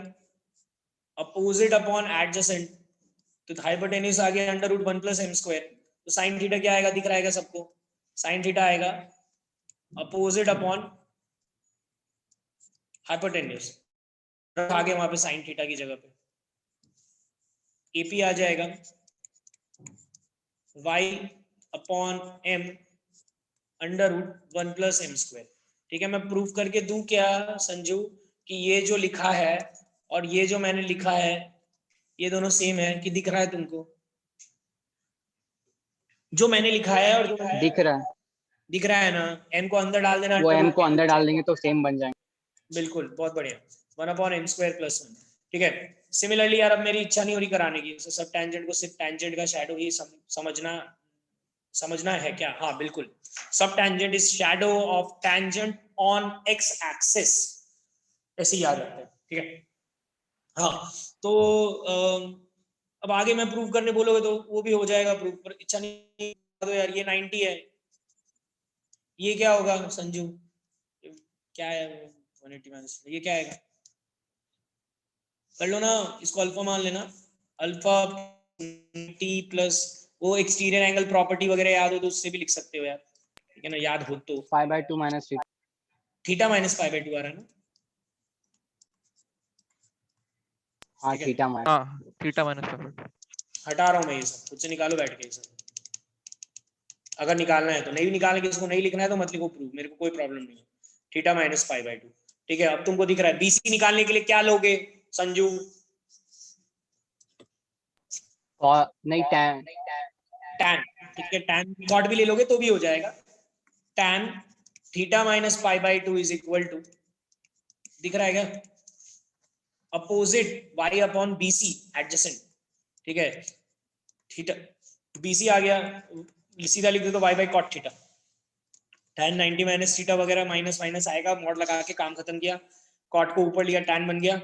S1: अपोजिट अपॉन एडजेसेंट, तो हाइपोटेन्यूज आ गया under root 1 plus m square. तो साइन थीटा क्या आएगा दिख रहा है सबको, साइन थीटा आएगा अपोजिट अपॉन हाइपोटेन्यूज, आ गया वहां पे साइन थीटा की जगह पे एपी आ जाएगा y upon m under root 1 plus m square. ठीक है, मैं प्रूफ करके दूं क्या संजू कि ये जो लिखा है और ये जो मैंने लिखा है ये दोनों सेम है कि दिख रहा है तुमको? जो मैंने लिखा है और जो
S4: दिख रहा है,
S1: दिख रहा है ना, m को अंदर डाल देना,
S4: वो m को अंदर डाल देंगे तो सेम बन जाएंगे।
S1: बिल्कुल, बहुत बढ़िया, 1 अपॉन m स्क्वायर प्लस 1। ठीक है, सिमिलरली यार अब मेरी इच्छा नहीं हो रही कराने की, तो सब टेंजेंट को सिर्फ टेंजेंट का शैडो ही समझना है क्या? हाँ बिल्कुल, सब tangent is shadow of tangent on x axis, ऐसे याद रखते हैं। ठीक है, हाँ तो अब आगे मैं प्रूफ करने बोलोगे तो वो भी हो जाएगा प्रूफ, पर इच्छा नहीं तो यार ये 90 है, ये क्या होगा संजू, क्या है 180 माइनस, ये क्या आएगा? कर लो ना, इसको अल्फा मान लेना, अल्फा टी प्लस वो एक्सटीरियर एंगल प्रॉपर्टी वगैरह याद हो तो उससे भी लिख सकते हो यार, ठीक है ना, याद हो तो।
S4: π/2 माइनस
S1: थीटा माइनस π/2 आ रहा है ना?
S4: हाँ
S1: ठीक है,
S4: थीटा माइनस,
S6: हाँ थीटा माइनस
S1: हटा रहा हूँ मैं ये सब, खुद से निकालो बैठ के ये सब, अगर निकालना है तो। नहीं भी निकालने किसको नहीं लिखना है तो मत लिखो प्रूफ, मेरे को कोई प्रॉब्लम नहीं है। थीटा माइनस π/2, ठीक है। अब तुमको दिख रहा है बीसी निकालने के लिए क्या लोगे संजू?
S4: नहीं tan,
S1: टैन, ठीक है, टैन कॉट भी ले लोगे तो भी हो जाएगा। Tan theta minus π/2 is equal to, दिख रहा है क्या, opposite y upon BC adjacent. ठीक है, थीटा बीसी आ गया, सीधा लिख दो तो y by cot theta, tan 90 minus theta वगैरह माइनस माइनस आएगा, मॉड लगा के काम खत्म किया, कॉट को ऊपर लिया, tan बन गया,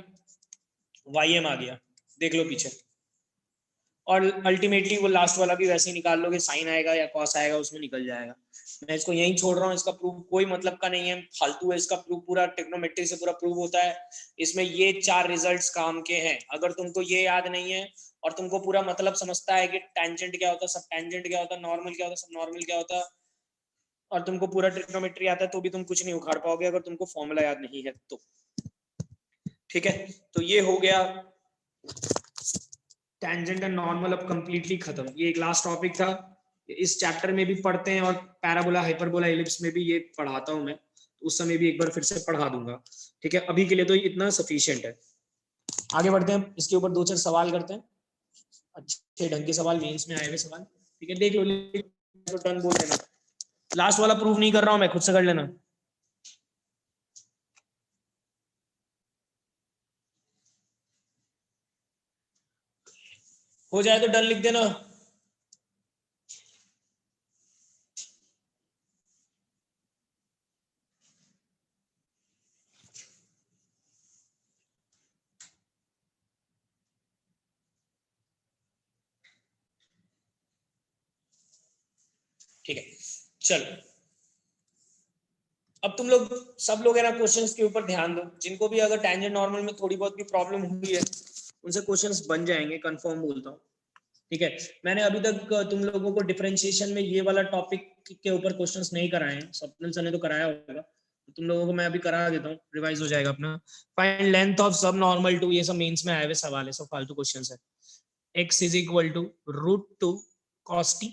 S1: ym आ गया, देख लो पीछे। और अल्टीमेटली वो लास्ट वाला भी वैसे ही निकाल लोगे, साइन आएगा या कॉस आएगा उसमें निकल जाएगा। मैं इसको यहीं छोड़ रहा हूँ, इसका प्रूफ कोई मतलब का नहीं है, फालतू है, इसका प्रूफ पूरा ट्रिग्नोमेट्री से पूरा प्रूव होता है। इसमें ये 4 रिजल्ट्स काम के हैं। अगर तुमको ये याद नहीं है और तुमको पूरा मतलब समझता है कि टेंजेंट क्या होता है, सब टेंजेंट क्या होता है, नॉर्मल क्या होता है, सब नॉर्मल क्या होता है, और तुमको पूरा ट्रिग्नोमेट्री आता है तो भी तुम कुछ नहीं उखाड़ पाओगे अगर तुमको फॉर्मूला याद नहीं है तो। ठीक है, तो ये हो गया टेंजेंट एंड नॉर्मल, अब कंप्लीटली खत्म। ये एक लास्ट टॉपिक था, इस चैप्टर में भी पढ़ते हैं और पैराबोला हाइपरबोला एलिप्स में भी ये पढ़ाता हूं मैं, तो उस समय भी एक बार फिर से पढ़ा दूंगा। ठीक है, अभी के लिए तो इतना सफिशिएंट है। आगे बढ़ते हैं, इसके ऊपर 2-4 सवाल करते हैं, अच्छे ढंग के सवाल, मेंस में आए हुए सवाल। ठीक है, देख लो तो टर्न बोल देना, लास्ट वाला प्रूफ नहीं कर रहा हूं मैं, खुद से कर लेना। हो जाए तो डन लिख देना। ठीक है, चलो अब तुम लोग सब लोग है ना क्वेश्चंस के ऊपर ध्यान दो, जिनको भी अगर टेंजेंट नॉर्मल में थोड़ी बहुत भी प्रॉब्लम हुई है उनसे क्वेश्चंस बन जाएंगे, कंफर्म बोलता हूँ। ठीक है, मैंने अभी तक तुम लोगों को डिफरेंशिएशन में ये वाला टॉपिक के ऊपर क्वेश्चंस नहीं कराए हैं, स्वप्निल सर ने तो कराया होगा, तो तुम लोगों को मैं अभी करा देता हूँ, रिवाइज हो जाएगा अपना। फाइंड लेंथ ऑफ सब नॉर्मल टू, ये सब मेंस में आए हुए सवाल है, सब फालतू क्वेश्चंस है। x is equal to √2 cos t,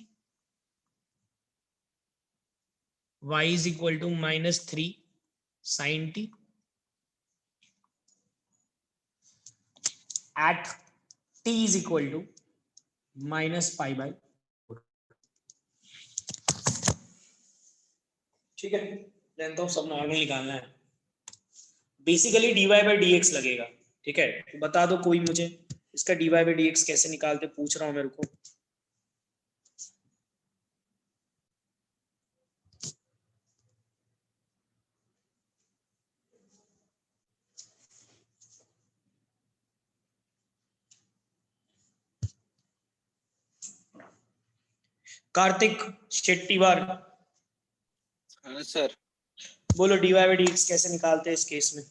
S1: y is equal to -3 sin t at t is equal to -π/4। ठीक है, लेंथ ऑफ सब नॉर्मल निकालना है, बेसिकली dy/dx लगेगा। ठीक है, तो बता दो कोई मुझे इसका dy/dx कैसे निकालते, पूछ रहा हूं मेरे को। कार्तिक शेट्टीवार,
S3: हाँ सर।
S1: बोलो dy by dx कैसे निकालते हैं इस केस में?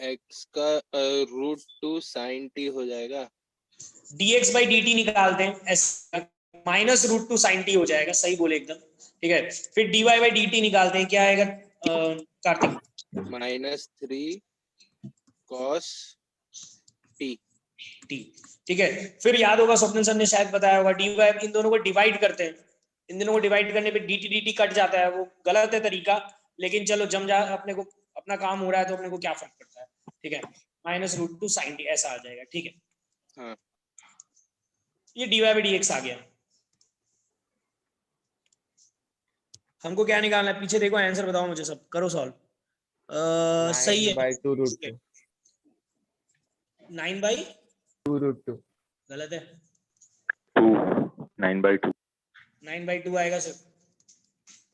S3: x का √2 sin t हो जाएगा।
S1: dx by dt निकालते हैं, ऐसे माइनस √2 sin t हो जाएगा, सही बोले एकदम, ठीक है। फिर dy by dt निकालते हैं, क्या आएगा कार्तिक?
S3: -3 cos t।
S1: ठीक है। फिर याद होगा स्वप्निल सर ने शायद बताया होगा, dy इन दोनों को डिवाइड करते हैं, इन दोनों को डिवाइड करने पे dt dt कट जाता है, वो गलत है तरीका, लेकिन चलो जम जा, अपने को अपना काम हो रहा है तो अपने को क्या फर्क पड़ता है, ठीक है। -√2 sin t ऐसा आ जाएगा, ठीक है।
S3: हाँ।
S1: ये dy by dx आ गया। हमको क्या निकालना है? पीछे देखो, आंसर बताओ मुझे, सब करो सॉल्व। सही है,
S2: 9/2√2
S1: 9/2 गलत है,
S7: 9/2
S1: 9/2 आएगा सर,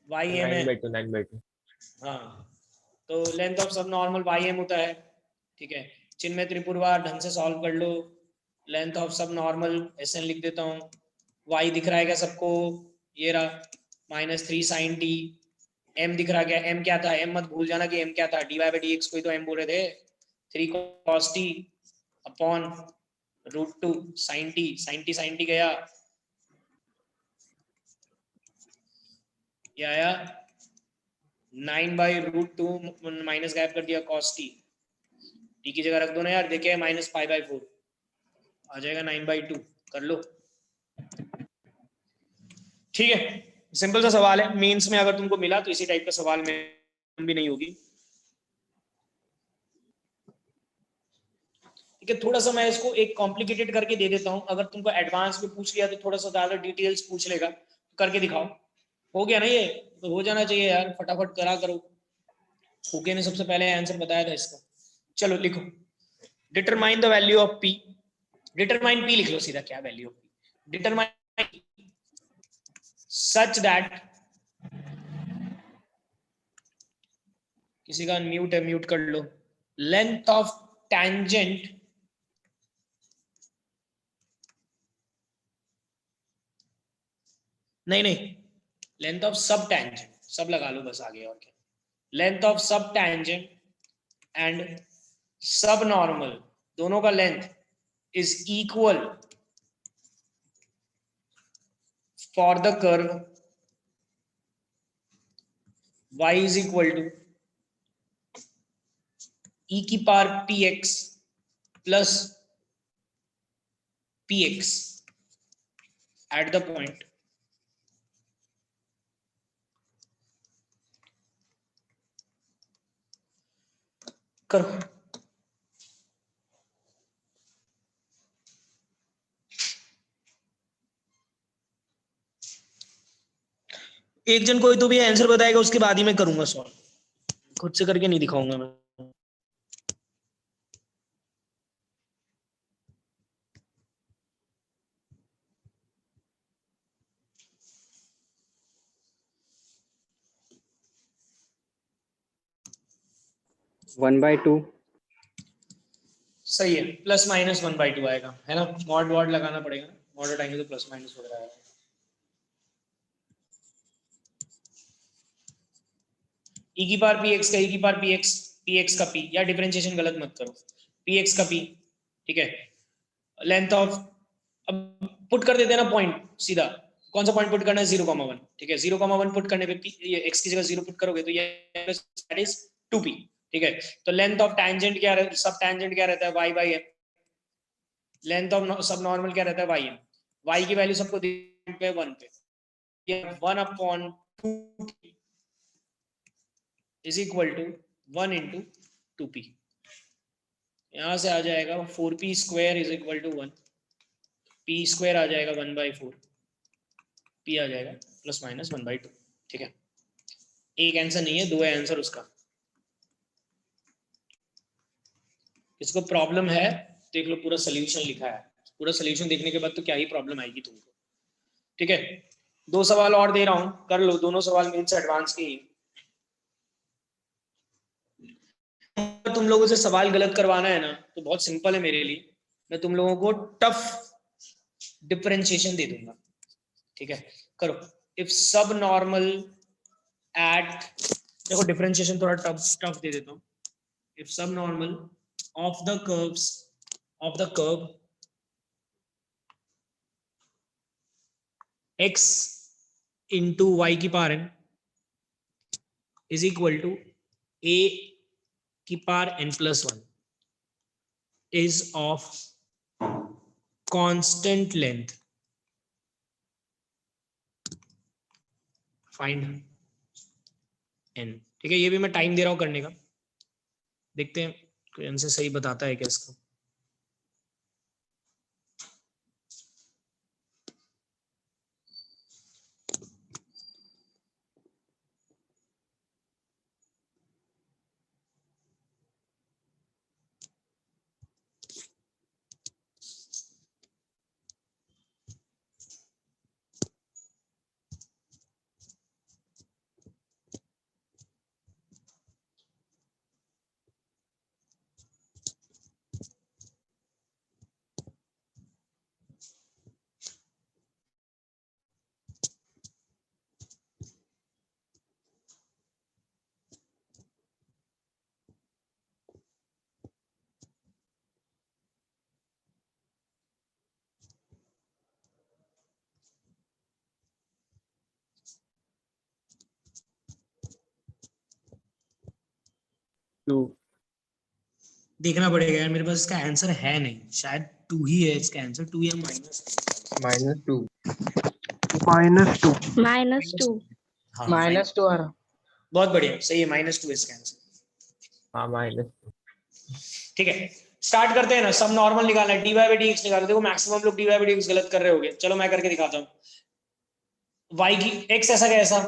S1: ym है।
S2: 9/2
S1: हाँ, तो लेंथ ऑफ सब नॉर्मल ym होता है, ठीक है। चिन्मय त्रिपुरवार ढंग से सॉल्व कर लो, लेंथ ऑफ सब नॉर्मल SN लिख देता हूँ, y दिख रहा है क्या सबको? ये रहा, -3 sin t। m दिख रहा क्या? m क्या था? m मत भूल जाना कि m क्या था, dy by dx को ही तो m बोल रहे थे, 3 cos t upon √2 sin t गया, ये आया 9/√2 माइनस गायब कर दिया cos t की जगह रख दो ना यार, देखे -π/4 आ जाएगा 9/2, कर लो, ठीक है। सिंपल सा सवाल है, मेंस में अगर तुमको मिला तो इसी टाइप का सवाल में भी नहीं होगी, ठीक है। थोड़ा सा मैं इसको एक कॉम्प्लिकेटेड करके दे देता हूं, अगर तुमको एडवांस में पूछ लिया तो थोड़ा सा ज्यादा डिटेल्स पूछ लेगा, करके दिखाओ। हो गया ना, ये तो हो जाना चाहिए यार, फटाफट करा करो। ओके ने सबसे पहले आंसर बताया था इसका, चलो लिखो, determine the value of p, determine p लिख लो सीधा, क्या value of p, determine such that, किसी का म्यूट है, म्यूट कर लो, लेंथ ऑफ टेंजेंट नहीं, लेंथ ऑफ सब टेंजेंट, सब लगा लो बस आगे, और क्या, लेंथ ऑफ सब टेंजेंट एंड सब नॉर्मल, दोनों का length is equal for the curve y is equal to e की power px plus px at the point करो। एक जन कोई तो भी आंसर बताएगा, उसके बाद ही मैं करूंगा सॉल्व, खुद से करके नहीं दिखाऊंगा मैं।
S4: वन बाई टू
S1: सही है, +-1/2 आएगा, है ना, मॉड वॉड लगाना पड़ेगा ना, मॉड हटाएंगे तो प्लस माइनस वगैरह आएगा। e की पावर px का, e की पावर px का p, या डिफरेंशिएशन गलत मत करो, px का p, ठीक है। लेंथ ऑफ, अब पुट कर देते हैं ना पॉइंट सीधा, कौन सा पॉइंट पुट करना है? 0,1, ठीक है। 0,1 पुट करने पे ये x की जगह 0 पुट करोगे तो ये दैट इज 2p, ठीक है। तो लेंथ ऑफ टैंजेंट क्या रहता है, सब टैंजेंट क्या रहता है? y by m, length of सब नॉर्मल क्या रहता है? ym, y की वैल्यू सबको पे 1 पे, ये 1/2 is equal to 1 into 2p, यहां से आ जाएगा 4p square is equal to 1, p square आ जाएगा 1/4, p आ जाएगा ±1/2, ठीक है। एक आंसर नहीं है, दो है आंसर उसका। इसको प्रॉब्लम है, देख लो पूरा सोल्यूशन लिखा है, पूरा सोल्यूशन देखने के बाद तो क्या ही प्रॉब्लम आएगी तुमको, ठीक है। दो सवाल और दे रहा हूं, कर लो, दोनों सवाल मेंस एडवांस के ही। तुम लोगों से सवाल गलत करवाना है ना तो बहुत सिंपल है मेरे लिए, मैं तुम लोगों को टफ डिफरेंशिएशन दे दूंगा, ठीक है। करो, इफ सब नॉर्मल एट, देखो डिफरेंशिएशन थोड़ा टफ दे देता हूँ। इफ सब normal of the curve x into y की power n is equal to a की power n plus 1 is of constant length, find n, ठीक है। ये भी मैं टाइम दे रहा हूं करने का, देखते हैं कोई आंसर सही बताता है क्या इसका। देखना पड़ेगा यार, मेरे पास इसका आंसर है नहीं, शायद 2 ही है इसका आंसर, 2 या
S2: -2
S8: -2
S1: हाँ
S4: -2 आ रहा।
S1: बहुत बढ़िया, सही है, -2 इसका आंसर।
S2: हाँ माइनस।
S1: ठीक है, स्टार्ट करते हैं ना। सब नॉर्मल निकालना है, dy by dx निकालो। देखो मैक्सिमम लोग dy by dx गलत कर रहे होगे, चलो मैं करके दिखाता हूँ। y की x ऐसा कैसा,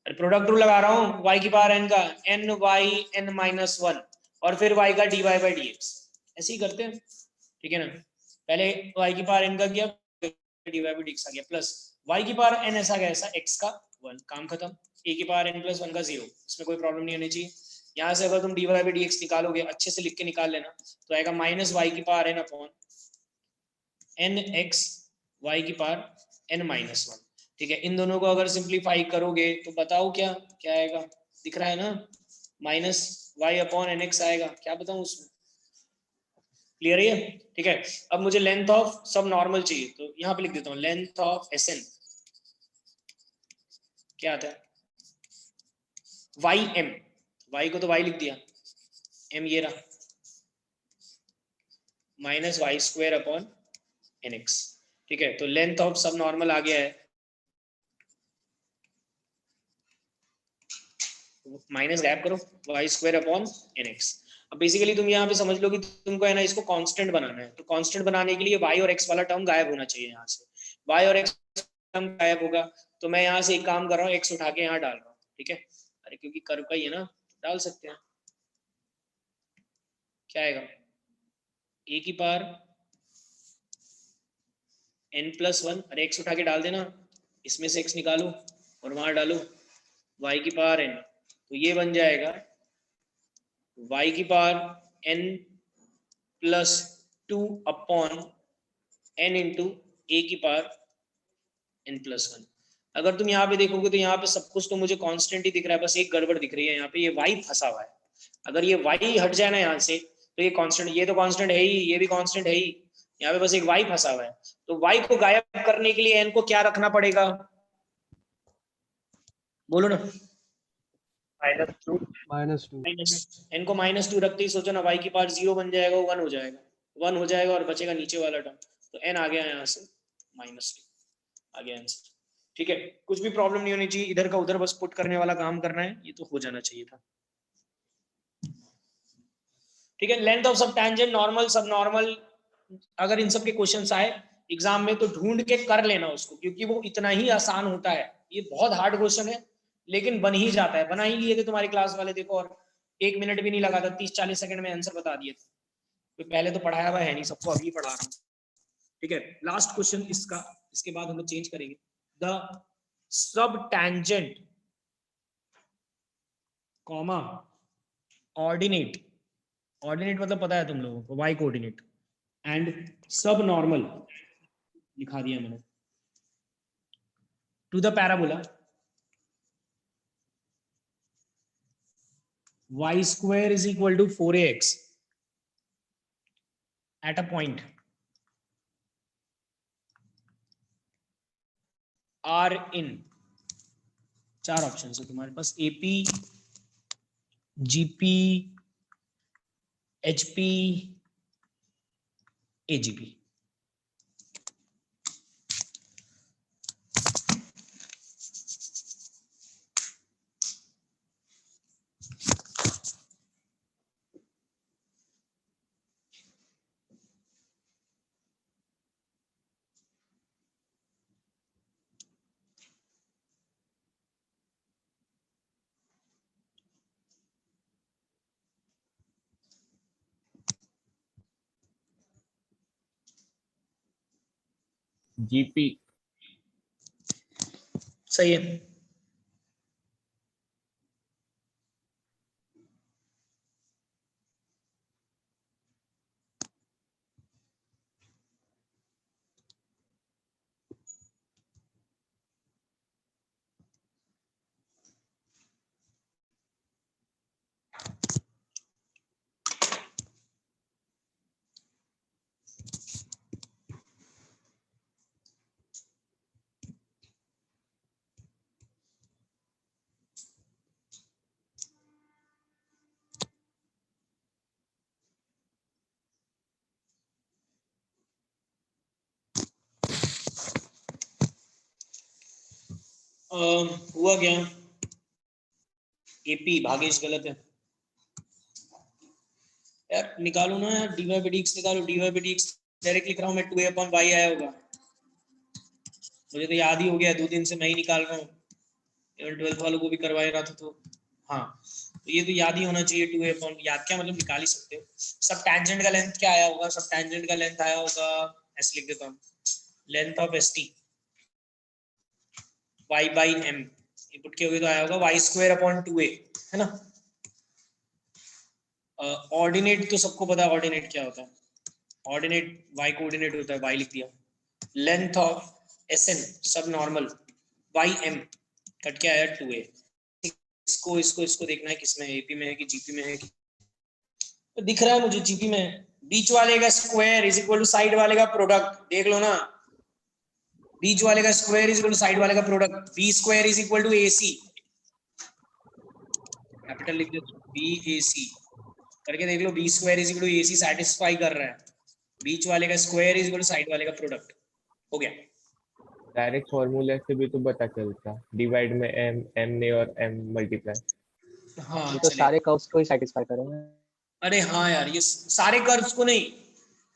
S1: प्रोडक्ट रूल लगा रहा हूँ, y की पावर n का n y n minus 1 और फिर y का dy by dx, ऐसे ही करते हैं, ठीक है ना। पहले y की पावर n का किया, dy by dx आ गया, प्लस y की पावर n ऐसा कैसा, x का 1, काम खत्म। a की पावर n plus 1 का 0, इसमें कोई प्रॉब्लम नहीं होनी चाहिए। यहाँ से अगर तुम dy by dx निकालोगे, अच्छे से लिख के निकाल लेना, तो आएगा माइनस y की power n upon n x y की पावर n minus 1, ठीक है। इन दोनों को अगर सिंप्लीफाई करोगे तो बताओ क्या क्या आएगा, दिख रहा है ना, minus y upon n x आएगा, क्या बताऊं उसमें, क्लियर है, ठीक है। अब मुझे लेंथ ऑफ सब नॉर्मल चाहिए, तो यहाँ पे लिख देता हूँ लेंथ ऑफ एस एन क्या आता है, वाई एम, वाई को तो वाई लिख दिया, एम ये रहा, minus y square upon n x, ठीक है। तो लेंथ ऑफ सब नॉर्मल आ गया है, माइनस गैप करो, y square upon n x. अब बेसिकली तुम यहाँ पे समझ लो कि तुमको है ना इसको कांस्टेंट बनाना है, तो कांस्टेंट बनाने के लिए y और x वाला टर्म गायब होना चाहिए। यहाँ से y और x टर्म गायब होगा, तो मैं यहाँ से एक काम कर रहा हूँ, x उठा के यहाँ डाल रहा हूँ, ठीक है। अरे क्योंकि कर्व का ही है ना, डाल सकते हैं, क्या आएगा, a की पावर n+1, अरे x उठा के डाल देना, इसमें से x निकालो और वहां डालो, y की पावर n, तो ये बन जाएगा y की power n+2 upon n into a की पावर n+1। अगर तुम यहाँ पे देखोगे तो यहाँ पे सब कुछ तो मुझे कांस्टेंट ही दिख रहा है, बस एक गड़बड़ दिख रही है, यहाँ पे ये y फंसा हुआ है। अगर ये y हट जाए ना यहाँ से, तो ये कांस्टेंट, ये तो कांस्टेंट है ही, ये भी कांस्टेंट है ही, यहाँ पे बस एक y फंसा हुआ है। तो y को गायब करने के लिए n को क्या रखना पड़ेगा, बोलो ना,
S9: -2
S1: n को -2 रखते ही सोचो ना, y की पावर 0 बन जाएगा, 1 हो जाएगा, 1 हो जाएगा और बचेगा नीचे वाला टर्म, तो n आ गया यहाँ से -2 आ गया आंसर, ठीक है। कुछ भी प्रॉब्लम नहीं होनी चाहिए, इधर का उधर बस पुट करने वाला काम करना है, ये तो हो जाना चाहिए था, ठीक है। लेंथ ऑफ सब टेंजेंट नॉर्मल सब नॉर्मल, अगर इन सब के क्वेश्चंस आए एग्जाम में तो ढूंढ के कर लेना उसको, क्योंकि वो इतना ही आसान होता है, ये बहुत हार्ड क्वेश्चन है लेकिन बन ही जाता है। बना ही लिए थे तुम्हारी क्लास वाले, देखो, और 1 मिनट भी नहीं लगा था, 30-40 सेकंड में आंसर बता दिए थे। तो पहले तो पढ़ाया हुआ है नहीं सबको, अभी पढ़ा रहा हूँ, ठीक है। लास्ट क्वेश्चन इसका, इसके बाद हम लोग चेंज करेंगे। The sub tangent comma ordinate, ordinate मतलब पता है तुम लोगों को, y coordinate, and subnormal लिखा दिया मैंने। To the parabola y square is equal to 4ax at a point R in, चार ऑप्शन है तुम्हारे पास, AP, GP, HP, AGP।
S2: GP।
S1: सही है। हुआ क्या, एपी भागेश गलत है यार, निकालो ना यार, dy by dx निकालो, dy by dx डायरेक्ट लिख रहा हूँ मैं, 2a upon y आया होगा, मुझे तो याद ही हो गया, 2 दिन से मैं ही निकाल रहा हूँ, 12th वालों को भी करवा रहा था, तो हाँ, तो ये तो याद ही होना चाहिए, 2a upon, याद क्या मतलब निकाल ही सकते हो। सब टैंजेंट का लेंथ क्या आया होगा, सब टैंजेंट का लेंथ आया होगा, ऐसे लिख देता हूँ, length of st y by m, ये पुट किया तो आया होगा y square upon 2a, है ना। ऑर्डिनेट तो सबको पता है ऑर्डिनेट क्या होता है, ऑर्डिनेट y कोऑर्डिनेट होता है, y लिख दिया, लेंथ ऑफ Sn सब नॉर्मल ym कट के आया 2a, इसको इसको इसको देखना है किसमें, एपी में है कि जीपी में है कि, तो दिख रहा है मुझे जीपी में है। बीच वाले का square is equal to side वाले का प्रोडक्ट, देख लो ना, बीच वाले का square is equal to side वाले का product, B square is equal to AC, capital लिख दो, BAC करके देख लो, B square is equal to AC satisfy कर रहा है, बीच वाले का square is equal to side वाले का प्रोडक्ट, हो गया।
S2: डायरेक्ट फॉर्मूला से भी तो पता चलता, डिवाइड में m ने और m मल्टीप्लाई।
S1: हाँ
S4: ये तो
S1: चले,
S4: सारे कर्व्स को ही सेटिस्फाई करेंगे।
S1: अरे हाँ यार, ये सारे कर्व्स को नहीं,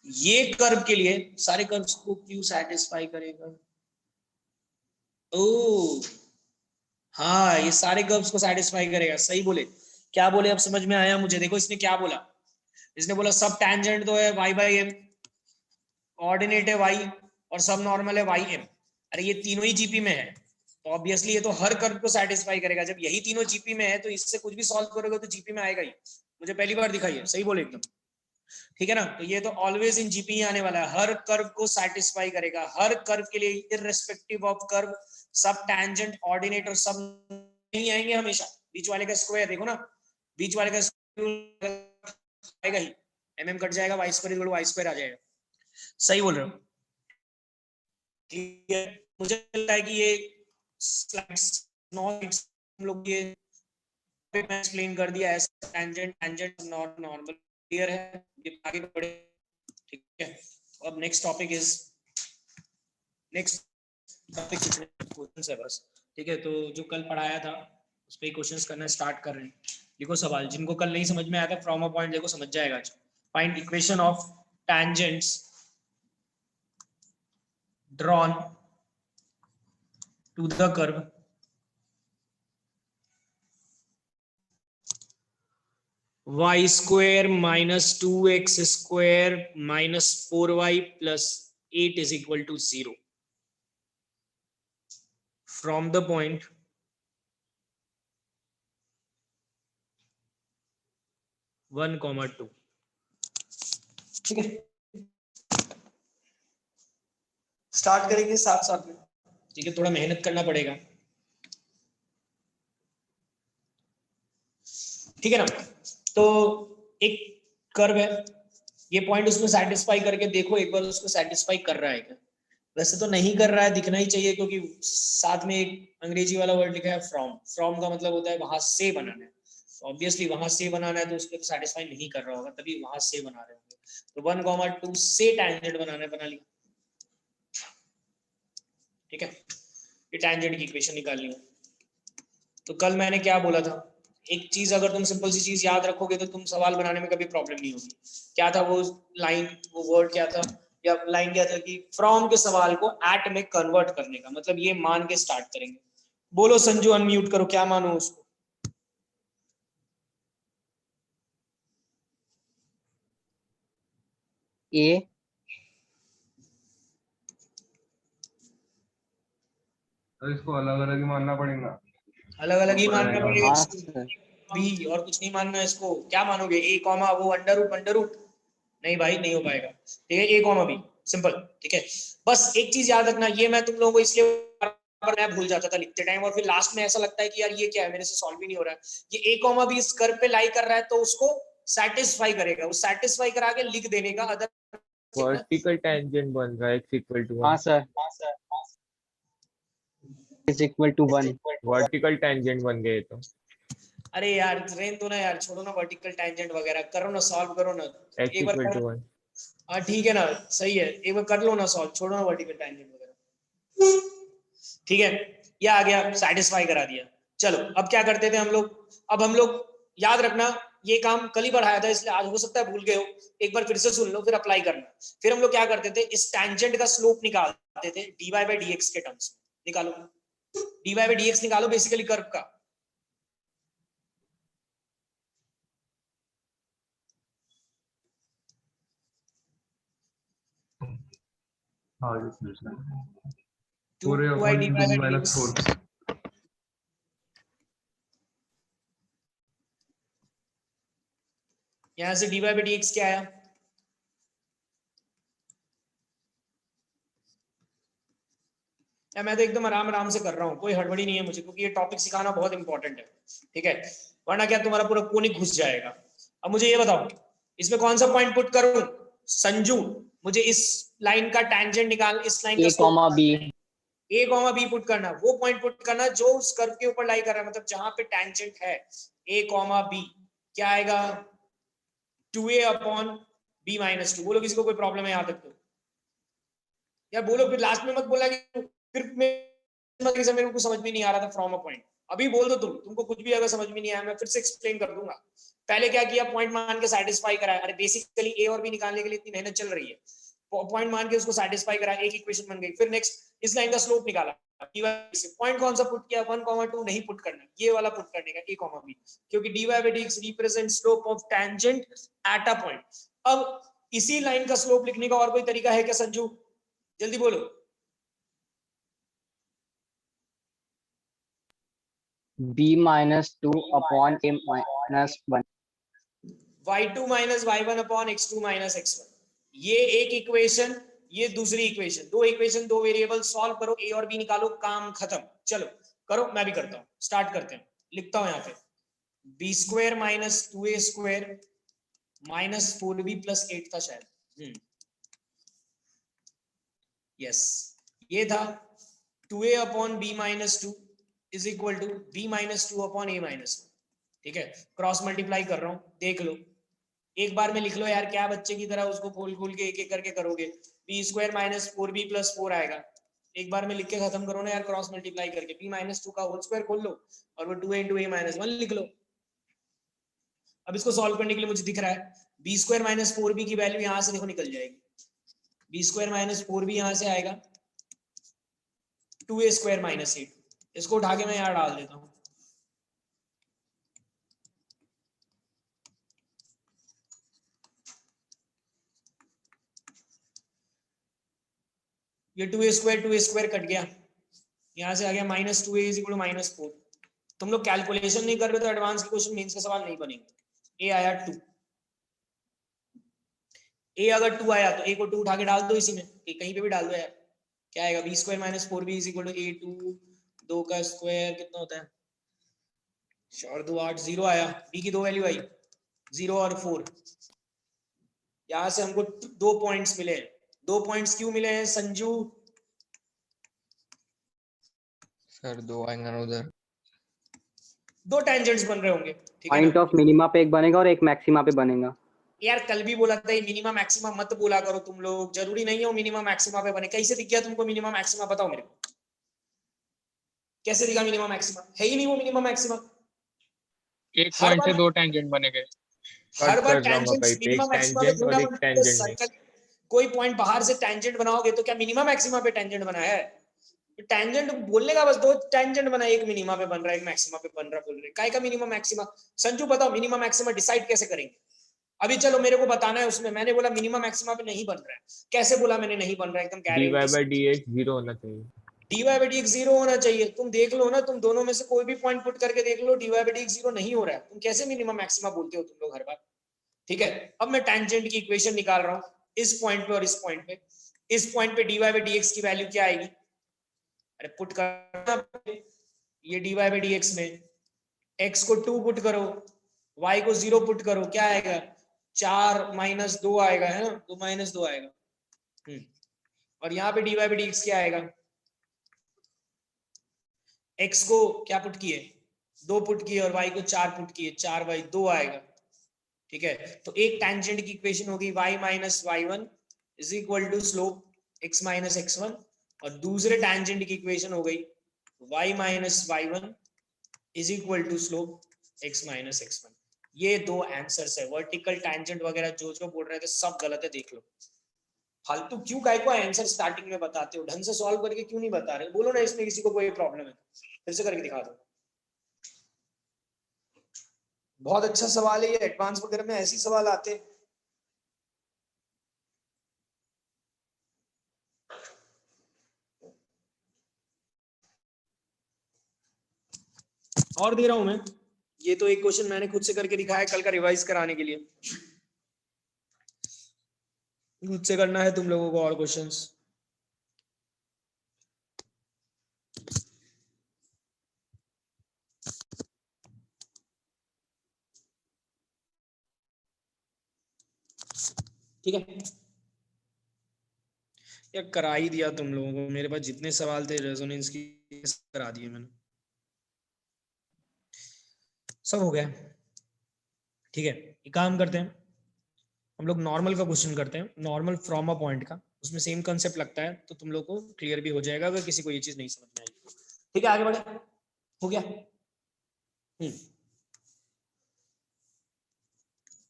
S1: ये कर्व के लिए सारे कर्व्स को क्यों सेटिस्फाई करेगा, ओ हाँ, ये सारे कर्व्स को सेटिस्फाई करेगा, सही बोले, क्या बोले अब समझ में आया मुझे। देखो इसने क्या बोला, इसने बोला सब टैंजेंट तो है y by m, कोऑर्डिनेट है y, और सब नॉर्मल है ym, अरे ये तीनों ही जीपी में है, तो ऑब्वियसली ये तो हर कर्व को सेटिस्फाई करेगा, जब यही तीनों जीपी में है तो इससे कुछ भी सॉल्व करोगे तो जीपी में आएगा ही, मुझे पहली बार दिखाई है, सही बोले एकदम, ठीक है ना। तो ये तो ऑलवेज इन जीपी ही आने वाला है, हर कर्व को सेटिस्फाई करेगा, हर कर्व के लिए इररिस्पेक्टिव ऑफ कर्व, सब टैंजेंट ऑर्डिनेट और सब नहीं आएंगे हमेशा, बीच वाले का स्क्वायर देखो ना, बीच वाले का आएगा ही, mm कट जाएगा, y square equal to y square आ जाएगा, सही बोल रहे हो। ठीक है, मुझे लगता है कि ये स्लाइड्स हम लोग ये मैं एक्सप्लेन कर दिया है, टैंजेंट टैंजेंट नॉर्मल क्लियर है, ये आगे बढ़े, ठीक है। अब next topic is, next topic questions है बस, ठीक है। तो जो कल पढ़ाया था उस पे क्वेश्चंस करना स्टार्ट कर रहे हैं, देखो सवाल जिनको कल नहीं समझ में आया था फ्रॉम अ पॉइंट देखो समझ जाएगा आज, find equation of tangents drawn to the curve y square minus 2x square minus 4y plus 8 is equal to 0 from the point 1, 2, ठीक है। स्टार्ट करेंगे साथ साथ में, ठीक है, थोड़ा मेहनत करना पड़ेगा, ठीक है ना। तो एक कर्व है, ये पॉइंट उसमें सेटिस्फाई करके देखो एक बार उसको सेटिस्फाई कर रहा है क्या। वैसे तो नहीं कर रहा है, दिखना ही चाहिए, क्योंकि साथ में एक अंग्रेजी वाला वर्ड लिखा है फ्रॉम। फ्रॉम का मतलब होता है वहां से बनाना है, तो ऑब्वियसली वहां से बनाना है, तो उसको तो सेटिस्फाई नहीं कर रहा होगा, तभी वहां से बना रहे होंगे। तो 1,2 से टैंजेंट बनाना है, बना लिया, ठीक है। ये टैंजेंट की इक्वेशन निकालनी है। तो कल मैंने क्या बोला था, एक चीज अगर तुम सिंपल सी चीज याद रखोगे तो तुम सवाल बनाने में कभी प्रॉब्लम नहीं होगी। क्या था वो लाइन, वो वर्ड क्या था, या लाइन क्या था कि फ्रॉम के सवाल को एट में कन्वर्ट करने का मतलब ये मान के स्टार्ट करेंगे। बोलो संजू, अनम्यूट करो, क्या मानो उसको।
S4: ए
S8: तो इसको अलग अलग ही मानना पड़ेगा।
S1: अलग अलग ही मानना पड़ेगा
S4: हाँ
S1: इसको,
S4: सर।
S1: बी और कुछ नहीं मानना इसको। क्या मानोगे, ए कॉमा वो अंडर रूट, नहीं भाई नहीं हो पाएगा, ठीक है। ए कॉमा बी सिंपल, ठीक है। बस एक चीज याद रखना, ये मैं तुम लोगों को इसलिए मैं भूल जाता था लिखते टाइम, और फिर लास्ट में ऐसा लगता है कि यार ये क्या है, मेरे से सॉल्व ही नहीं हो रहा है। ये ए कॉमा बी इस कर्व पे लाई कर रहा है, तो उसको सेटिस्फाई करेगा, वो सेटिस्फाई करा के लिख देने का। अदर
S2: वर्टिकल टेंजेंट बन रहा है x इक्वल टू
S4: हाँ
S2: 1।
S4: Sir, is equal to 1।
S2: Vertical tangent बन गए तो
S1: अरे यार रेन दो ना यार, छोड़ो ना वर्टिकल टैंजेंट वगैरह, करो ना, सॉल्व करो ना
S2: x
S1: एक बार
S2: इक्वल
S1: करो।
S2: टू 1।
S1: हाँ ठीक है ना, सही है, एक बार कर लो ना सॉल्व, छोड़ो ना वर्टिकल टैंजेंट वगैरह, ठीक है। ये आ गया, सेटिस्फाई करा दिया। चलो अब क्या करते थे हम लोग, अब हम लोग याद रखना, ये काम कल ही बढ़ाया था, इसलिए आज हो सकता है भूल गए हो, एक बार फिर से सुन लो फिर अप्लाई करना। फिर हम लोग क्या करते थे, इस टैंजेंट का स्लोप निकालते थे dy बाई dx के टर्म्स में। निकालो dy बाई dx, निकालो बेसिकली कर्व का।
S8: हाँ ये सॉल्यूशन है।
S1: 2
S8: 4a
S1: by
S8: upon
S1: dy
S8: 2
S1: by
S8: minus
S1: dx,
S8: 4।
S1: यहां से dy by dx क्या आया, या मैं तो एकदम आराम आराम से कर रहा हूँ, कोई हड़बड़ी नहीं है मुझे, क्योंकि ये टॉपिक सिखाना बहुत इंपॉर्टेंट है, ठीक है। वरना क्या तुम्हारा पूरा कोनिक घुस जाएगा। अब मुझे ये बताओ, इसमें कौन सा पॉइंट पुट करूं संजू, मुझे इस लाइन का टैंजेंट निकाल, इस लाइन का
S4: A comma B.
S1: A comma B put करना, वो पॉइंट पुट करना जो उस कर्व के ऊपर लाई कर रहा है, मतलब जहां पे टैंजेंट है। ए कॉमा बी क्या आएगा, 2a अपॉन b माइनस 2। बोलो किसी को कोई प्रॉब्लम है यहाँ तक तो, या बोलो, फिर लास्ट में मत बोला कि फिर मेरे को समझ में नहीं आ रहा था फ्रॉम अ पॉइंट। अभी बोल दो तुमको कुछ भी अगर समझ में नहीं आया मैं फिर से एक्सप्लेन कर दूंगा। पहले क्या किया, पॉइंट मान के सेटिस्फाई कराया। अरे बेसिकली ए और बी निकालने के लिए इतनी मेहनत चल रही है, पॉइंट मान के उसको सेटिस्फाई कराया, एक इक्वेशन बन गई। फिर नेक्स्ट इस लाइन का स्लोप निकाला, पॉइंट कौन सा पुट किया, 1,2 नहीं पुट करना, ये वाला पुट करने का, a, b, क्योंकि dy by dx represent slope of tangent at a point. अब इसी लाइन का स्लोप लिखने का और कोई तरीका है क्या संजू, जल्दी बोलो।
S4: b minus 2 upon a minus 1।
S1: y2 minus y1 upon x2 minus x1, ये एक इक्वेशन, ये दूसरी इक्वेशन, दो इक्वेशन दो वेरिएबल, सॉल्व करो, a और b निकालो, काम खत्म। चलो करो, मैं भी करता हूं, स्टार्ट करते हैं। लिखता हूं यहाँ पे b square minus 2a square minus 4b plus 8 था शायद, यस ये था। 2a upon b minus 2 is equal to b minus 2 upon a minus 1, ठीक है। क्रॉस मल्टीप्लाई कर रहा हूं, देख लो एक बार में लिख लो यार, क्या बच्चे की तरह उसको खोल खोल के एक एक करके करोगे। B square minus 4b plus 4 आएगा, एक बार में लिख के खत्म करो ना यार, क्रॉस मल्टीप्लाई करके। b माइनस 2 का होल स्क्वायर खोल लो और वो 2a इंटू a माइनस 1 लिख लो। अब इसको सॉल्व करने के लिए मुझे दिख रहा है बी स्क्वायर माइनस 4b की वैल्यू यहां से देखो निकल जाएगी, बी स्क्वायर माइनस 4b यहां से आएगा 2a स्क्वायर माइनस 8, इसको उठा के मैं यहाँ डाल देता हूँ। ये 2a स्क्वायर कट गया, यहाँ से आ गया minus 2a is equal to minus 4। तुम लोग कैलकुलेशन नहीं कर रहे तो एडवांस के क्वेश्चन मेंस का सवाल नहीं बनेंगे। a आया 2, a अगर 2 आया तो a को 2 उठा के डाल दो इसी में, कहीं पे भी डाल दो यार, क्या आएगा b square minus 4b is equal to a2 2 का स्क्वायर कितना होता है और 2 8 0 आया b की दो वैल्यू आई 0 और 4 यहां से हमको 2 पॉइंट्स मिले हैं 2 पॉइंट्स क्यों मिले हैं संजू
S2: सर 2 आएंगे ना उधर
S1: 2 टेंजेंट्स बन रहे होंगे ठीक है
S4: पॉइंट
S1: ना
S4: ऑफ मिनिमा पे एक बनेगा और एक मैक्सिमा पे बनेगा।
S1: यार कल भी बोला था ये मिनिमा मैक्सिमा मत बोला करो तुम लोग जरूरी नहीं हो मिनिमा मैक्सिमा पे बने कैसे दिख गया तुमको मिनिमा मैक्सिमा बताओ मेरे को कैसे दिखा मिनिमा मैक्सिमा है ही नहीं वो मिनिमा मैक्सिमा
S9: एक पॉइंट से 2 टेंजेंट बनेंगे
S1: हर
S2: कट
S1: बार
S2: कर जाऊंगा
S1: टेंजेंट्स
S2: कहीं पे
S1: मिनिमा
S2: एक
S1: मैक्सिमा पे
S2: टेंजेंट
S1: थोड़ा
S2: और एक टेंजेंट नहीं
S1: सर्कल कोई पॉइंट बाहर से टेंजेंट बनाओगे तो क्या मिनिमा मैक्सिमा पे टेंजेंट बना है टेंजेंट बोलने का बस 2 टेंजेंट बना एक मिनिमा पे बन रहा है एक मैक्सिमा पे बन रहा बोल रहे काय का मिनिमा मैक्सिमा संजू बताओ मिनिमा मैक्सिमा डिसाइड कैसे करेंगे अभी चलो मेरे को बताना है उसमें मैंने बोला मिनिमा मैक्सिमा पे नहीं बन रहा है कैसे बोला मैंने नहीं बन रहा है एकदम
S2: dy
S1: गारंटी
S2: by dx 0 होना चाहिए
S1: dy by dx 0 होना चाहिए तुम देख लो ना तुम दोनों में से कोई भी पॉइंट पुट करके देख लो dy by dx 0 नहीं हो रहा है तुम कैसे मिनिमा मैक्सिमा बोलते हो तुम लोग हर बार ठीक है अब मैं टेंजेंट की इक्वेशन निकाल रहा हूं इस पॉइंट पे और इस पॉइंट पे इस पॉइंट पे dy by dx की वैल्यू क्या आएगी अरे पुट करना ये dy by dx में x को 2 पुट करो y को 0 पुट करो क्या आएगा 4 माइनस 2 आएगा है ना तो माइनस 2 आएगा और यहाँ पे dy by dx क्या आएगा x को क्या पुट किए 2 पुट किए और y को 4 पुट किए 4 बाई 2 आएगा ठीक है तो एक टेंजेंट की इक्वेशन होगी y minus y1 is equal to slope x minus x1 और दूसरे टेंजेंट की इक्वेशन हो गई y minus y1 is equal to slope x minus x1 ये 2 आंसर्स है वर्टिकल टेंजेंट वगैरह जो बोल रहे थे सब गलत है देख लो फालतू क्यों काय को आंसर स्टार्टिंग में बताते हो ढंग से सॉल्व करके क्यों नहीं बता रहे बोलो ना इसमें किसी को कोई प्रॉब्लम है फिर से करके दिखा दो बहुत अच्छा सवाल है ये एडवांस वगैरह में ऐसे सवाल आते हैं और दे रहा हूं मैं ये तो एक क्वेश्चन मैंने खुद से करके दिखाया कल का रिवाइज कराने के लिए खुद से करना है तुम लोगों को और क्वेश्चंस ठीक है या करा ही दिया तुम लोगों को मेरे पास जितने सवाल थे रेजोनेंस की करा दिए मैंने सब हो गया ठीक है एक काम करते हैं हम लोग नॉर्मल का क्वेश्चन करते हैं नॉर्मल फ्रॉम अ पॉइंट का उसमें सेम कंसेप्ट लगता है तो तुम लोग को क्लियर भी हो जाएगा अगर किसी को ये चीज नहीं समझ में आएगी ठीक है आगे बढ़े हो गया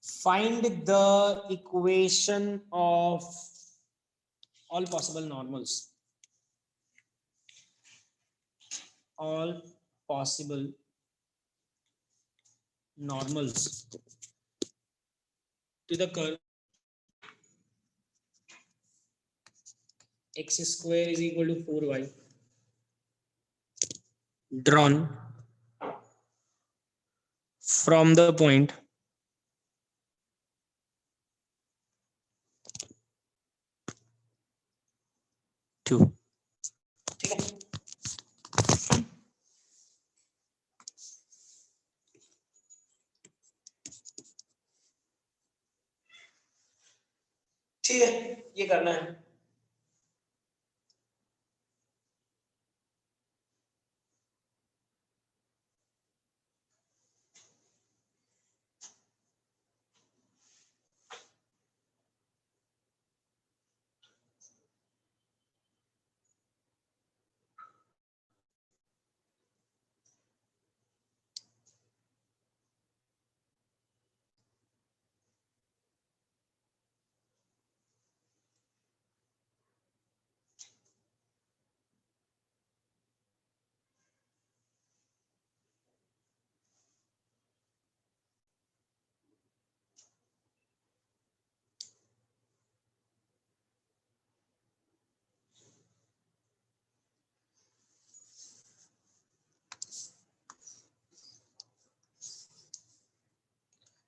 S1: find the equation of all possible normals all possible normals to the curve x square is equal to 4y drawn from the point two ठीक है ठीक है ये करना है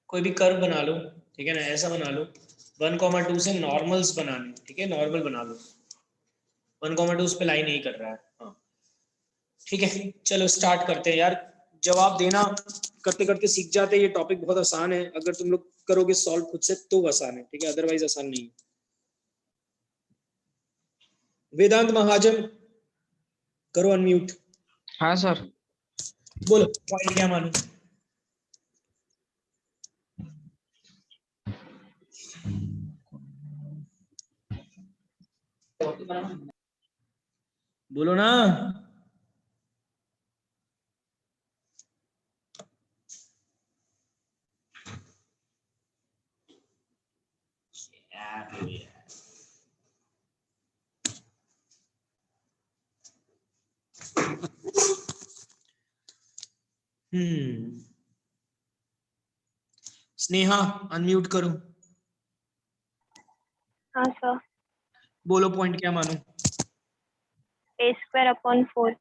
S1: कोई भी कर्व बना लो ठीक है ना ऐसा बना लो 1,2 से नॉर्मल्स बनाने ठीक है नॉर्मल बना लो 1,2 उस पे लाई नहीं कर रहा है। हाँ ठीक है, चलो स्टार्ट करते हैं यार। जवाब देना करते करते सीख जाते हैं, ये टॉपिक बहुत आसान है, अगर तुम लोग करोगे सॉल्व खुद से तो आसान है, ठीक है, अदरवाइज आसान नहीं है। वेदांत महाजन करो अनम्यूट।
S6: हाँ सर।
S1: बोलो पॉइंट क्या मालूम। बोलो ना। स्नेहा अनम्यूट करो।
S10: हाँ सर।
S1: बोलो पॉइंट क्या मानो।
S10: a²/4।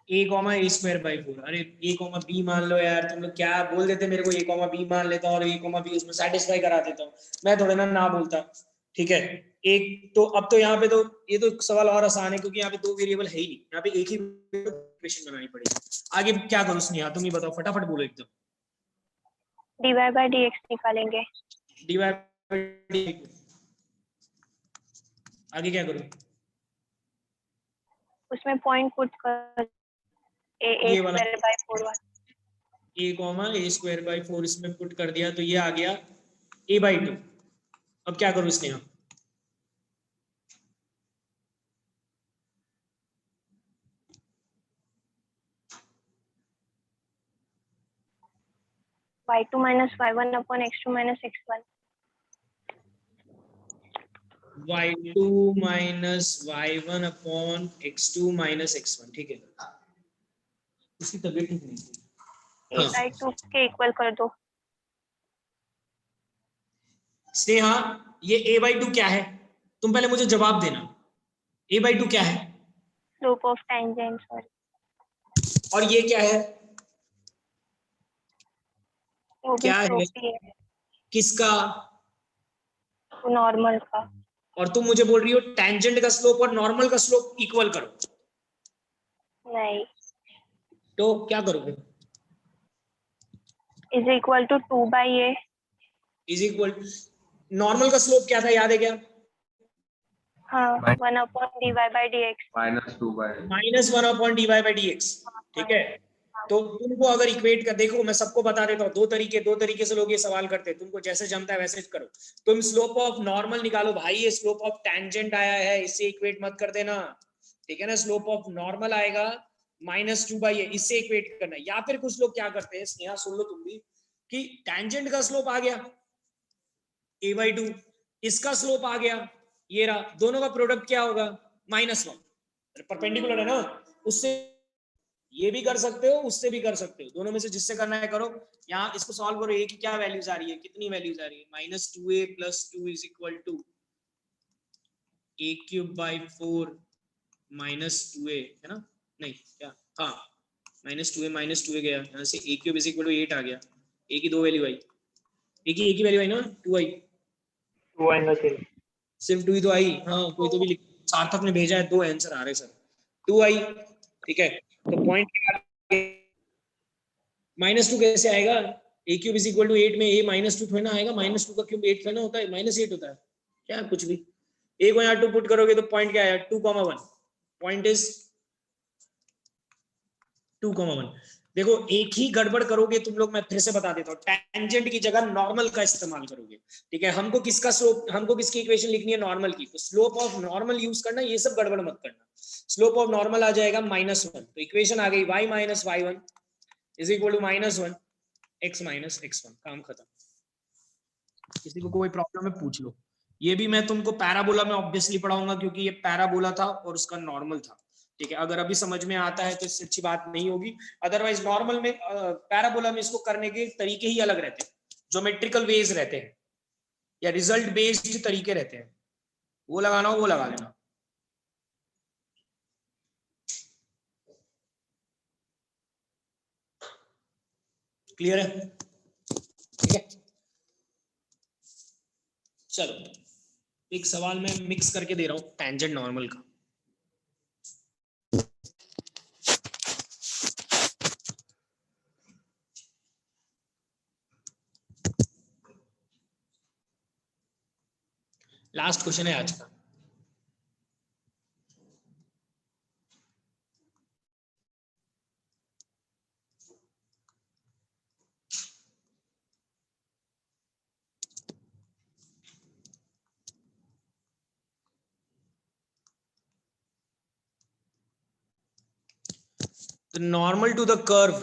S1: a comma a square by 4। अरे a कॉमा b मान लो यार, तुम लोग क्या बोल देते मेरे को a कॉमा b मान लेता हूँ और a कॉमा b उसमें सेटिस्फाई करा देता हूँ, मैं थोड़ा ना बोलता। ठीक है, एक तो अब तो यहाँ पे तो ये तो सवाल और आसान है क्योंकि यहाँ पे 2 वेरिएबल है ही नहीं, यहाँ पे एक ही इक्वेशन बनानी पड़ेगी। आगे क्या करूँ स्नेहा, तुम ही बताओ, फटाफट बोलो एकदम।
S10: dy/dx निकालेंगे।
S1: dy/dx। आगे क्या करूँ?
S10: उसमें पॉइंट पुट कर
S1: ये वाला
S10: a²/4
S1: a comma a square by 4 इसमें पुट कर दिया तो ये आ गया a/2। अब क्या करूँ इसने?
S10: y2 - y1 upon x2 - x1।
S1: y2 minus y1 upon x2 minus x1। ठीक है, उसकी तबीयत ठीक नहीं थी।
S10: a/2 के इक्वल कर दो।
S1: स्नेहा ये a/2 क्या है? तुम पहले मुझे जवाब देना, a/2 क्या है?
S10: Slope of tangent sir.
S1: और ये क्या है?
S10: वो भी
S1: क्या है?
S10: स्लोप ही है,
S1: किसका?
S10: नॉर्मल का।
S1: और तुम मुझे बोल रही हो टेंजेंट का स्लोप और नॉर्मल का स्लोप इक्वल करो।
S10: नहीं,
S1: तो क्या करोगे?
S10: Is equal to 2/a।
S1: Is equal normal का स्लोप क्या था, याद है क्या?
S10: हाँ, 1 upon dy/dx।
S1: Minus 1 upon dy by dx। ठीक है, तो तुमको अगर इक्वेट कर, देखो मैं सबको बता देता हूँ, दो तरीके से लोग ये सवाल करते हैं, तुमको जैसे जमता है वैसे करो। तुम स्लोप ऑफ नॉर्मल निकालो भाई, ये स्लोप ऑफ टेंजेंट आया है, इससे इक्वेट मत कर देना, ठीक है ना। स्लोप ऑफ नॉर्मल आएगा -2/a, इससे इक्वेट करना। या फिर कुछ लोग क्या करते हैं, स्नेहा सुन लो तुम भी, कि टेंजेंट का स्लोप आ गया a/2, इसका स्लोप आ गया ये रहा, दोनों का प्रोडक्ट क्या होगा? -1। परपेंडिकुलर है ना, उससे ये भी कर सकते हो, उससे भी कर सकते हो, दोनों में से जिससे करना है करो। यहाँ इसको सॉल्व करो, a की क्या वैल्यूज आ रही है, कितनी वैल्यूज आ रही है? -2a + 2 is equal to a³ / 4 -2a, है ना? नहीं क्या, हाँ -2a गया, यहाँ से a³ इज इक्वल टू 8 आ गया। a की 2 वैल्यू आई, a की वैल्यू आई ना, 2 आई,
S2: 2 आएगा सिर्फ।
S1: सिर्फ 2 ही तो आई। हाँ कोई तो भी सार्थक ने भेजा है, 2 आंसर आ रहे सर, 2 आई। ठीक है, तो पॉइंट -2 कैसे आएगा? a³ इज इक्वल टू 8 में a -2 थोड़ा ना आएगा, -2 का क्यूब 8 थोड़ा ना होता है, -8 होता है क्या? कुछ भी a को यहाँ 2 पुट करोगे तो पॉइंट क्या आएगा? 2,1। Point is 2,1। देखो एक ही गड़बड़ करोगे तुम लोग, मैं फिर से बता देता हूँ, टेंजेंट की जगह नॉर्मल का इस्तेमाल करोगे। ठीक है, हमको किसका स्लोप, हमको किसकी इक्वेशन लिखनी है? नॉर्मल की, तो स्लोप ऑफ नॉर्मल यूज करना, ये सब गड़बड़ मत करना। स्लोप ऑफ नॉर्मल आ जाएगा -1, तो इक्वेशन आ गई y - y1 is equal to -1 x - x1। काम खत्म। किसी को कोई प्रॉब्लम है पूछ लो। ये भी मैं तुमको पैराबोला में ऑब्वियसली पढ़ाऊंगा क्योंकि ये पैराबोला था और उसका नॉर्मल था। ठीक है, अगर अभी समझ में आता है तो इससे अच्छी बात नहीं होगी, अदरवाइज नॉर्मल में पैराबोला में इसको करने के तरीके ही अलग रहते हैं, ज्योमेट्रिकल वेज रहते हैं या रिजल्ट बेस्ड तरीके रहते हैं, वो लगाना हो वो लगा लेना। क्लियर है? ठीक है, चलो एक सवाल मैं मिक्स करके दे रहा हूं टेंजेंट नॉर्मल का। लास्ट क्वेश्चन है आज का। The normal to the curve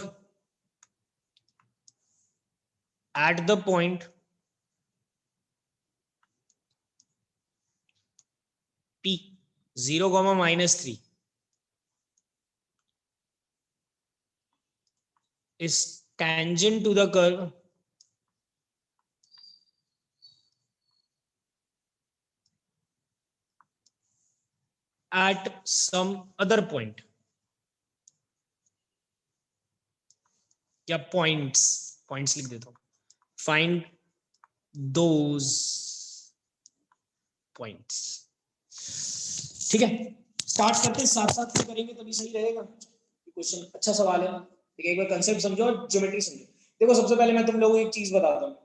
S1: at the point P 0, -3 is tangent to the curve at some other point या पॉइंट्स लिख देता हूं। Find those points. ठीक है, स्टार्ट करते हैं, साथ साथ में करेंगे तभी सही रहेगा। क्वेश्चन अच्छा सवाल है, ठीक है, एक बार कंसेप्ट समझो और ज्योमेट्री समझो। देखो सबसे पहले मैं तुम लोगों को एक चीज बताता हूँ,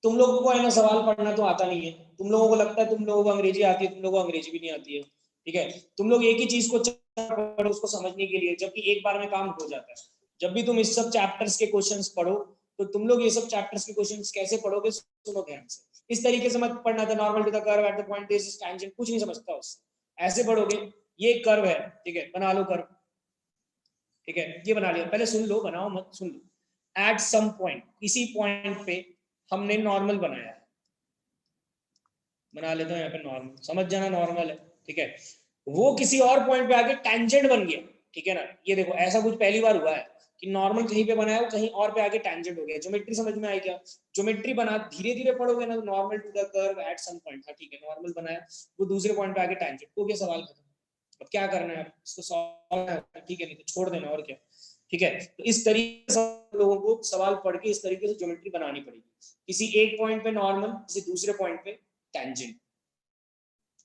S1: तुम लोगों को है ना सवाल पढ़ना तो आता नहीं है, तुम लोगों को लगता है तुम लोगों को अंग्रेजी आती है, तुम लोगों को अंग्रेजी भी नहीं आती है, ठीक है। तुम लोग एक ही चीज को पढ़ो उसको समझने के लिए, जबकि एक बार में काम हो जाता है। जब भी तुम इस सब चैप्टर्स के क्वेश्चंस पढ़ो तो तुम लोग ये सब चैप्टर्स के क्वेश्चंस कैसे पढ़ोगे, सुनो ध्यान से। इस तरीके से मत पढ़ना था normal to the curve at the point this is tangent, कुछ नहीं समझता उससे। ऐसे पढ़ोगे, ये कर्व है, ठीक है, बना लो कर्व, ठीक है, ये बना लिया। पहले सुन लो, बनाओ मत, सुन लो। एट सम पॉइंट, किसी पॉइंट पे हमने नॉर्मल बनाया है, बना लेते हैं यहाँ पे नॉर्मल, समझ जाना नॉर्मल है, ठीक है। वो किसी और पॉइंट पे आके टेंजेंट बन गया, ठीक है ना। ये देखो ऐसा कुछ पहली बार हुआ है कि नॉर्मल कहीं पे बनाया हो, कहीं और पे आके टेंजेंट हो गया। ज्योमेट्री समझ में आई क्या? ज्योमेट्री बना धीरे धीरे पढ़ोगे ना, normal to the curve at some point, हाँ ठीक है, नॉर्मल बनाया, वो दूसरे पॉइंट पे आके टेंजेंट हो गया, सवाल खत्म। अब क्या करना है, इसको सॉल्व करना है, ठीक है, नहीं तो छोड़ देना, और क्या, ठीक है। तो इस तरीके से लोगों को सवाल पढ़ के इस तरीके से ज्योमेट्री बनानी पड़ेगी, किसी एक पॉइंट पे नॉर्मल, किसी दूसरे पॉइंट पे टेंजेंट।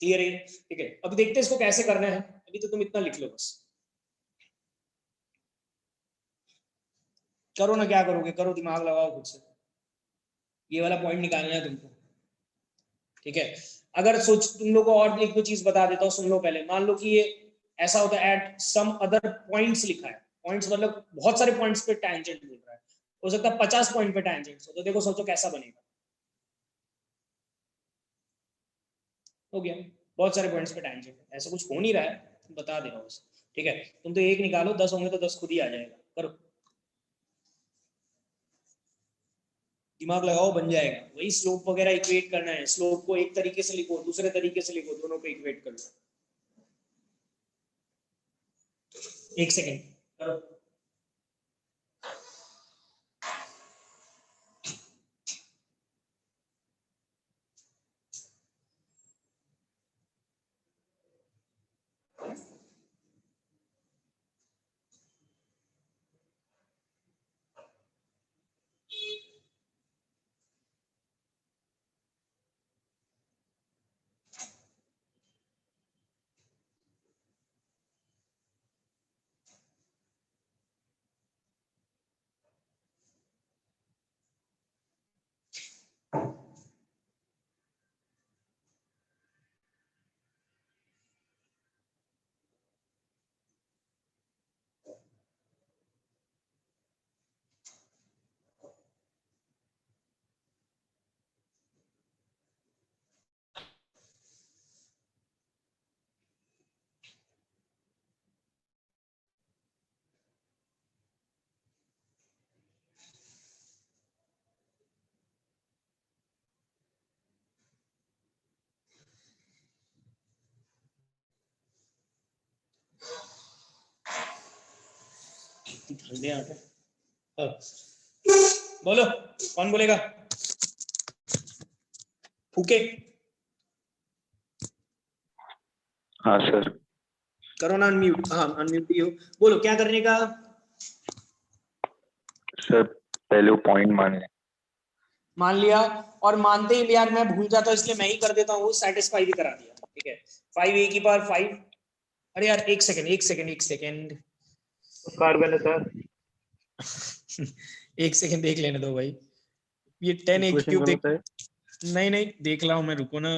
S1: क्लियर है? ठीक है, अब देखते हैं इसको कैसे करना है। अभी तो तुम इतना लिख लो बस, करो ना, क्या करोगे, करो, दिमाग लगाओ खुद से, ये वाला पॉइंट निकालना है तुमको, ठीक है। अगर सोच तुम लोग को और एक दो चीज बता देता हूँ, सुन लो पहले। मान लो कि ये ऐसा होता है, एट सम अदर पॉइंट्स लिखा है, पॉइंट्स मतलब बहुत सारे पॉइंट्स पे टेंजेंट मिल रहा है, हो सकता है 50 पॉइंट पे टेंजेंट हो, तो देखो सोचो कैसा बनेगा। हो गया, बहुत सारे पॉइंट्स पे टेंजेंट, ऐसा कुछ हो नहीं रहा है, बता दे रहा हूँ, ठीक है। तुम तो एक निकालो, 10 होंगे तो 10 खुद ही आ जाएगा, करो, दिमाग लगाओ, बन जाएगा। वही स्लोप वगैरह इक्वेट करना है, स्लोप को एक तरीके से लिखो, दूसरे तरीके से लिखो, दोनों को इक्वेट कर लो। एक सेकेंड करो। बोलो, कौन बोलेगा? फूके।
S11: हाँ सर।
S1: करो ना अनम्यूट, हाँ अनम्यूट ही हो, बोलो क्या करने का?
S11: सर पहले वो पॉइंट
S1: मान लिया, और मानते ही यार मैं भूल जाता हूँ इसलिए मैं ही कर देता हूँ, सेटिस्फाई भी करा दिया, ठीक है। 5 की पावर 5, अरे यार एक सेकेंड
S5: कार्बन है सर।
S1: एक सेकेंड देख लेने दो भाई, ये 10 a क्यूब देख, नहीं नहीं देख रहा हूँ मैं, रुको ना।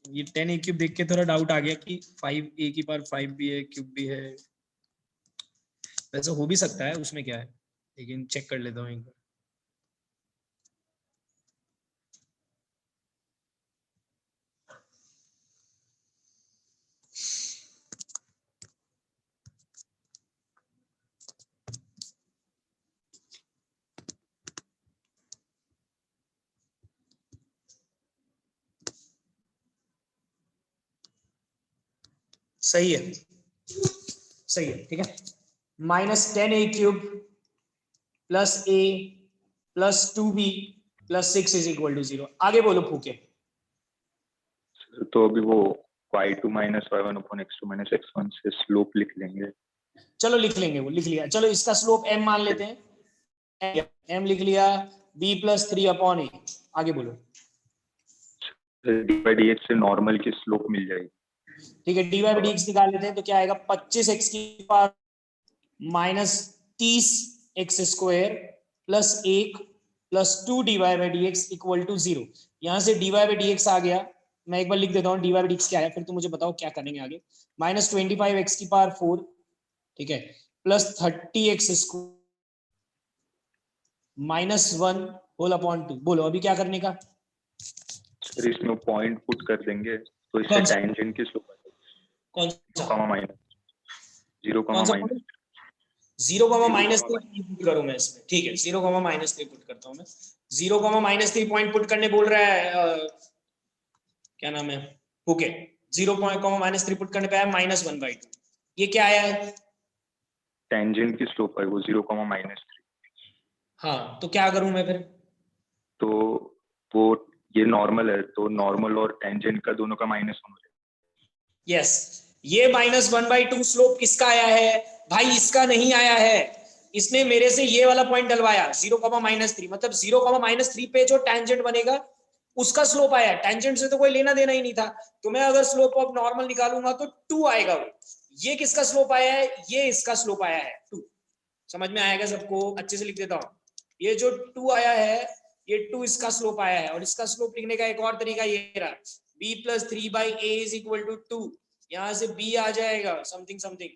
S1: ये 10 a क्यूब देख के थोड़ा डाउट आ गया कि 5 a की पावर 5 भी है, क्यूब भी है। वैसे हो भी सकता है, उसमें क्या है, लेकिन चेक कर लेता हूँ एक बार। सही है, सही है, ठीक है। -10 a cube plus a plus 2b plus 6 is equal to 0। आगे बोलो फूके।
S11: तो अभी वो y2 minus y1 upon x2 minus x1 से स्लोप लिख लेंगे।
S1: चलो लिख लेंगे, वो लिख लिया। चलो इसका स्लोप m मान लेते हैं, m लिख लिया, b प्लस 3 अपॉन a। आगे बोलो।
S11: dx से नॉर्मल की स्लोप मिल जाएगी।
S1: ठीक है, dy बाई dx निकाल लेते हैं, तो क्या आएगा 25x की power minus 30x square plus 1 plus 2 dy by dx equal to 0। यहाँ से dy बाई dx आ गया, मैं एक बार लिख देता हूँ dy बाई dx क्या है, फिर तुम मुझे बताओ क्या करेंगे आगे। -25x की पावर 4, ठीक है, plus 30x square -1 whole upon 2। बोलो अभी क्या करने का।
S11: सर इसमें पॉइंट पुट कर देंगे तो इससे
S1: कौन सा?
S11: टेंजेंट की स्लोप
S1: कौन सा?
S11: 0, माइनस 0,
S1: कौन सा?
S11: माइनस
S1: 0, -3 पुट करूं मैं इसमें, ठीक है। 0, -3 पुट करता हूं मैं। 0, -3 पॉइंट पुट करने बोल रहा है, क्या नाम है, ओके। 0, -3 पुट करने पे आया -1/2। ये क्या आया है?
S11: टेंजेंट की स्लोप है वो 0, -3।
S1: हाँ, तो क्या करूं मैं फिर?
S11: तो वो ये नॉर्मल है, तो नॉर्मल और टेंजेंट का दोनों का -1 हो जाएगा।
S1: यस, ये -1/2 स्लोप किसका आया है भाई? इसका नहीं आया है, इसने मेरे से ये वाला पॉइंट डलवाया 0, -3। मतलब 0, -3 पे जो टेंजेंट बनेगा उसका स्लोप आया। टेंजेंट से तो कोई लेना देना ही नहीं था, तो मैं अगर स्लोप ऑफ नॉर्मल निकालूंगा तो 2 आएगा वो। ये किसका स्लोप आया है? ये इसका स्लोप आया है 2। समझ में आएगा सबको? अच्छे से लिख देता हूं, ये जो 2 आया है, ये 2 इसका स्लोप आया है। और इसका स्लोप लिखने का एक और तरीका ये रहा, b plus 3/a is equal to 2। यहाँ से b आ जाएगा समथिंग समथिंग,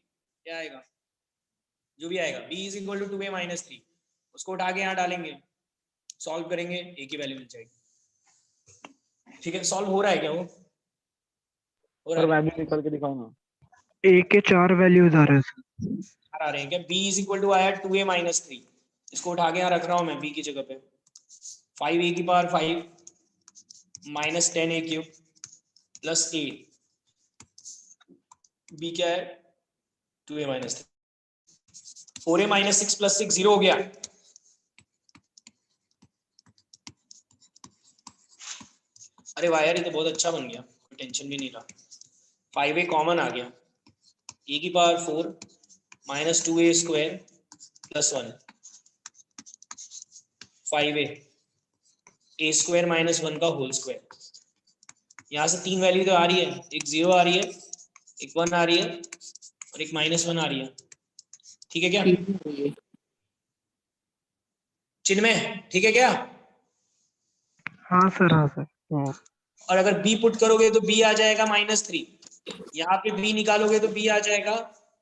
S1: क्या आएगा, जो भी आएगा, b is equal to 2a minus 3। उसको उठा के यहाँ डालेंगे, सॉल्व करेंगे, a की वैल्यू मिल जाएगी। ठीक है, सॉल्व हो रहा है क्या वो? हो रहा है?
S7: वैल्यू निकाल के दिखाओ ना।
S6: ए के 4 वैल्यूज आ रहे हैं।
S1: आ रहे हैं क्या? b इज इक्वल टू आया 2a माइनस 3। इसको उठा के यहाँ रख रहा हूँ मैं b की जगह पे। 5a की power 5 minus 10a cube plus 8, b क्या है 2a minus 3। 4a minus 6 plus 6 0 हो गया। अरे वाह यार, ये तो बहुत अच्छा बन गया, कोई टेंशन भी नहीं रहा। 5a कॉमन आ गया, a की power 4 minus 2a square plus 1, 5a a square minus 1 का होल स्क्वायर। यहाँ से 3 वैल्यू तो आ रही है, एक 0 आ रही है, एक 1 आ रही है और एक -1 आ रही है। ठीक है क्या चिन्मय? ठीक है क्या?
S6: हाँ सर, हाँ सर।
S1: और अगर b पुट करोगे तो b आ जाएगा -3। यहाँ पे b निकालोगे तो b आ जाएगा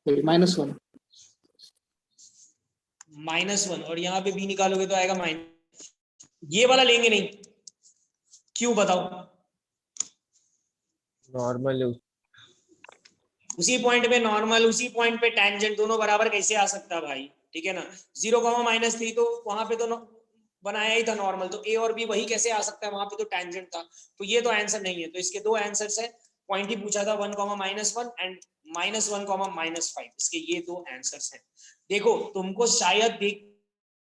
S7: -1
S1: -1, और यहाँ पे b निकालोगे तो आएगा माइनस। ये वाला लेंगे नहीं, क्यों बताओ?
S2: नॉर्मल
S1: उसी पॉइंट पे नॉर्मल, उसी पॉइंट पे टेंजेंट, दोनों बराबर कैसे आ सकता है भाई? ठीक है ना। 0, -3 तो वहां पे तो बनाया ही था नॉर्मल, तो a और b वही कैसे आ सकता है? वहां पे तो टेंजेंट था, तो ये तो आंसर नहीं है। तो इसके दो आंसर्स है, पॉइंट ही पूछा था 1, -1 एंड -1, -5। इसके ये दो आंसर्स हैं। देखो तुमको शायद देख,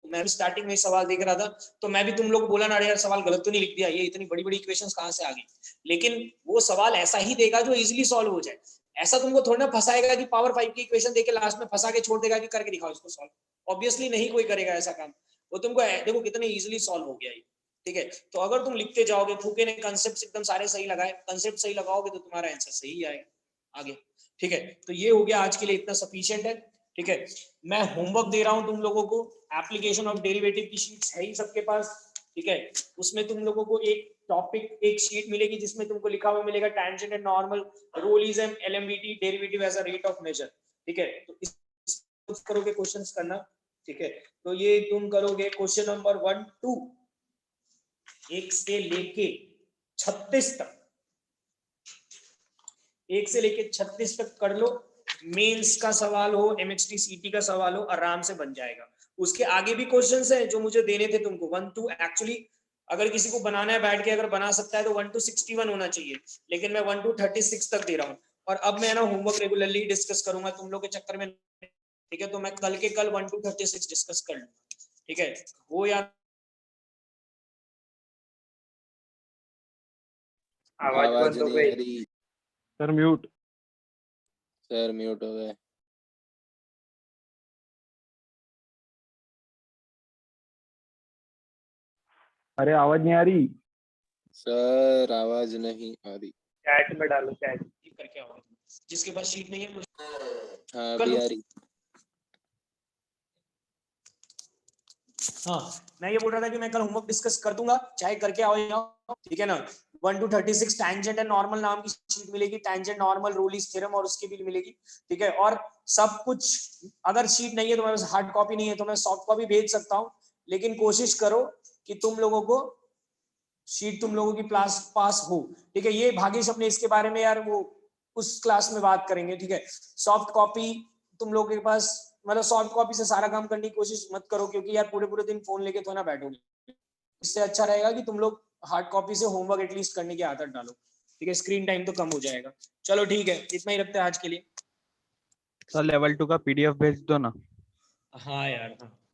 S1: मैं भी स्टार्टिंग में सवाल देख रहा था तो मैं भी तुम लोग को बोला ना, यार सवाल गलत तो नहीं लिख दिया, ये इतनी बड़ी बड़ी इक्वेशंस कहां से आ गई? लेकिन वो सवाल ऐसा ही देगा जो इजीली सॉल्व हो जाए। ऐसा तुमको थोड़ा ना फंसाएगा कि पावर 5 की इक्वेशन देके लास्ट में फंसा के छोड़ देगा कि करके दिखाओ इसको सॉल्व। ऑब्वियसली नहीं कोई करेगा ऐसा काम। वो तुमको देखो कितने इजीली सॉल्व हो गया ये। ठीक है, तो अगर तुम लिखते जाओगे, फूके ने कंसेप्ट एकदम सारे सही लगाए, कंसेप्ट सही लगाओगे तो तुम्हारा आंसर सही आएगा आगे। ठीक है, तो ये हो गया आज के लिए, इतना सफिशिएंट है। ठीक है, मैं होमवर्क दे रहा हूं तुम लोगों को। एप्लीकेशन ऑफ डेरिवेटिव की शीट्स है ही सबके पास। ठीक है, उसमें तुम लोगों को एक टॉपिक एक शीट मिलेगी जिसमें तुमको लिखा हुआ मिलेगा टेंजेंट एंड नॉर्मल, रोलिज्म, LMVT, derivative as a rate of measure, ठीक है। तो इस करोगे क्वेश्चंस करना, ठीक है। तो ये तुम करोगे क्वेश्चन नंबर 1 2 1 से लेके 36 तक, 1 से लेके 36 तक कर लो। मेंस का सवाल हो, एमएचटी सीटी का सवाल हो, आराम से बन जाएगा। उसके आगे भी क्वेश्चंस हैं जो मुझे देने थे तुमको 1 2, एक्चुअली अगर किसी को बनाना है बैठ के अगर बना सकता है तो 1 to 61 होना चाहिए, लेकिन मैं 1 to 36 तक दे रहा हूँ। और अब मैं ना होमवर्क रेगुलरली डिस्कस करूंगा तुम लोग के चक्कर में, ठीक है। तो मैं कल के कल 1 to 36 डिस्कस कर लूंगा, ठीक है। हो या
S5: आवाज बंद हो
S3: नहीं
S5: गई
S3: आ रही
S7: सर म्यूट।
S3: सर, म्यूट हो गए।
S7: अरे आवाज नहीं आ रही
S3: सर, आवाज नहीं आ रही।
S5: चैट में डालो, चैट।
S1: करके आओ, जिसके पास शीट नहीं है वो
S3: हाँ,
S1: कल-
S3: अभी आ रही।
S1: हाँ, मैं ये बोल रहा था कि मैं कल होमवर्क डिस्कस कर दूंगा, चाहे करके आओ या आओ, ठीक है ना। 1 to 36 टेंजेंट एंड नॉर्मल नाम की शीट मिलेगी, टेंजेंट नॉर्मल रोलिस थ्योरम और उसकी भी मिलेगी, ठीक है। और सब कुछ अगर शीट नहीं है तो मेरे पास हार्ड कॉपी नहीं है तो मैं सॉफ्ट कॉपी भेज सकता हूँ, लेकिन कोशिश करो कि तुम लोगों को शीट तुम लोगों की पास हो, ठीक है। ये भागेश अपने इसके बारे में यार वो उस क्लास में बात करेंगे, ठीक है। सॉफ्ट कॉपी तुम लोगों के पास, मतलब सॉफ्ट कॉपी से सारा काम करने की कोशिश मत करो, क्योंकि यार पूरे पूरे दिन फोन लेके तो ना बैठोगे। इससे अच्छा रहेगा कि तुम लोग हार्ड कॉपी से होमवर्क एटलीस्ट करने की आदत डालो, ठीक है। स्क्रीन टाइम तो कम हो जाएगा। चलो ठीक है, इतना ही रखते हैं आज के लिए।
S6: सर लेवल 2 का पीडीएफ भेज दो ना।
S1: हाँ यार, हाँ।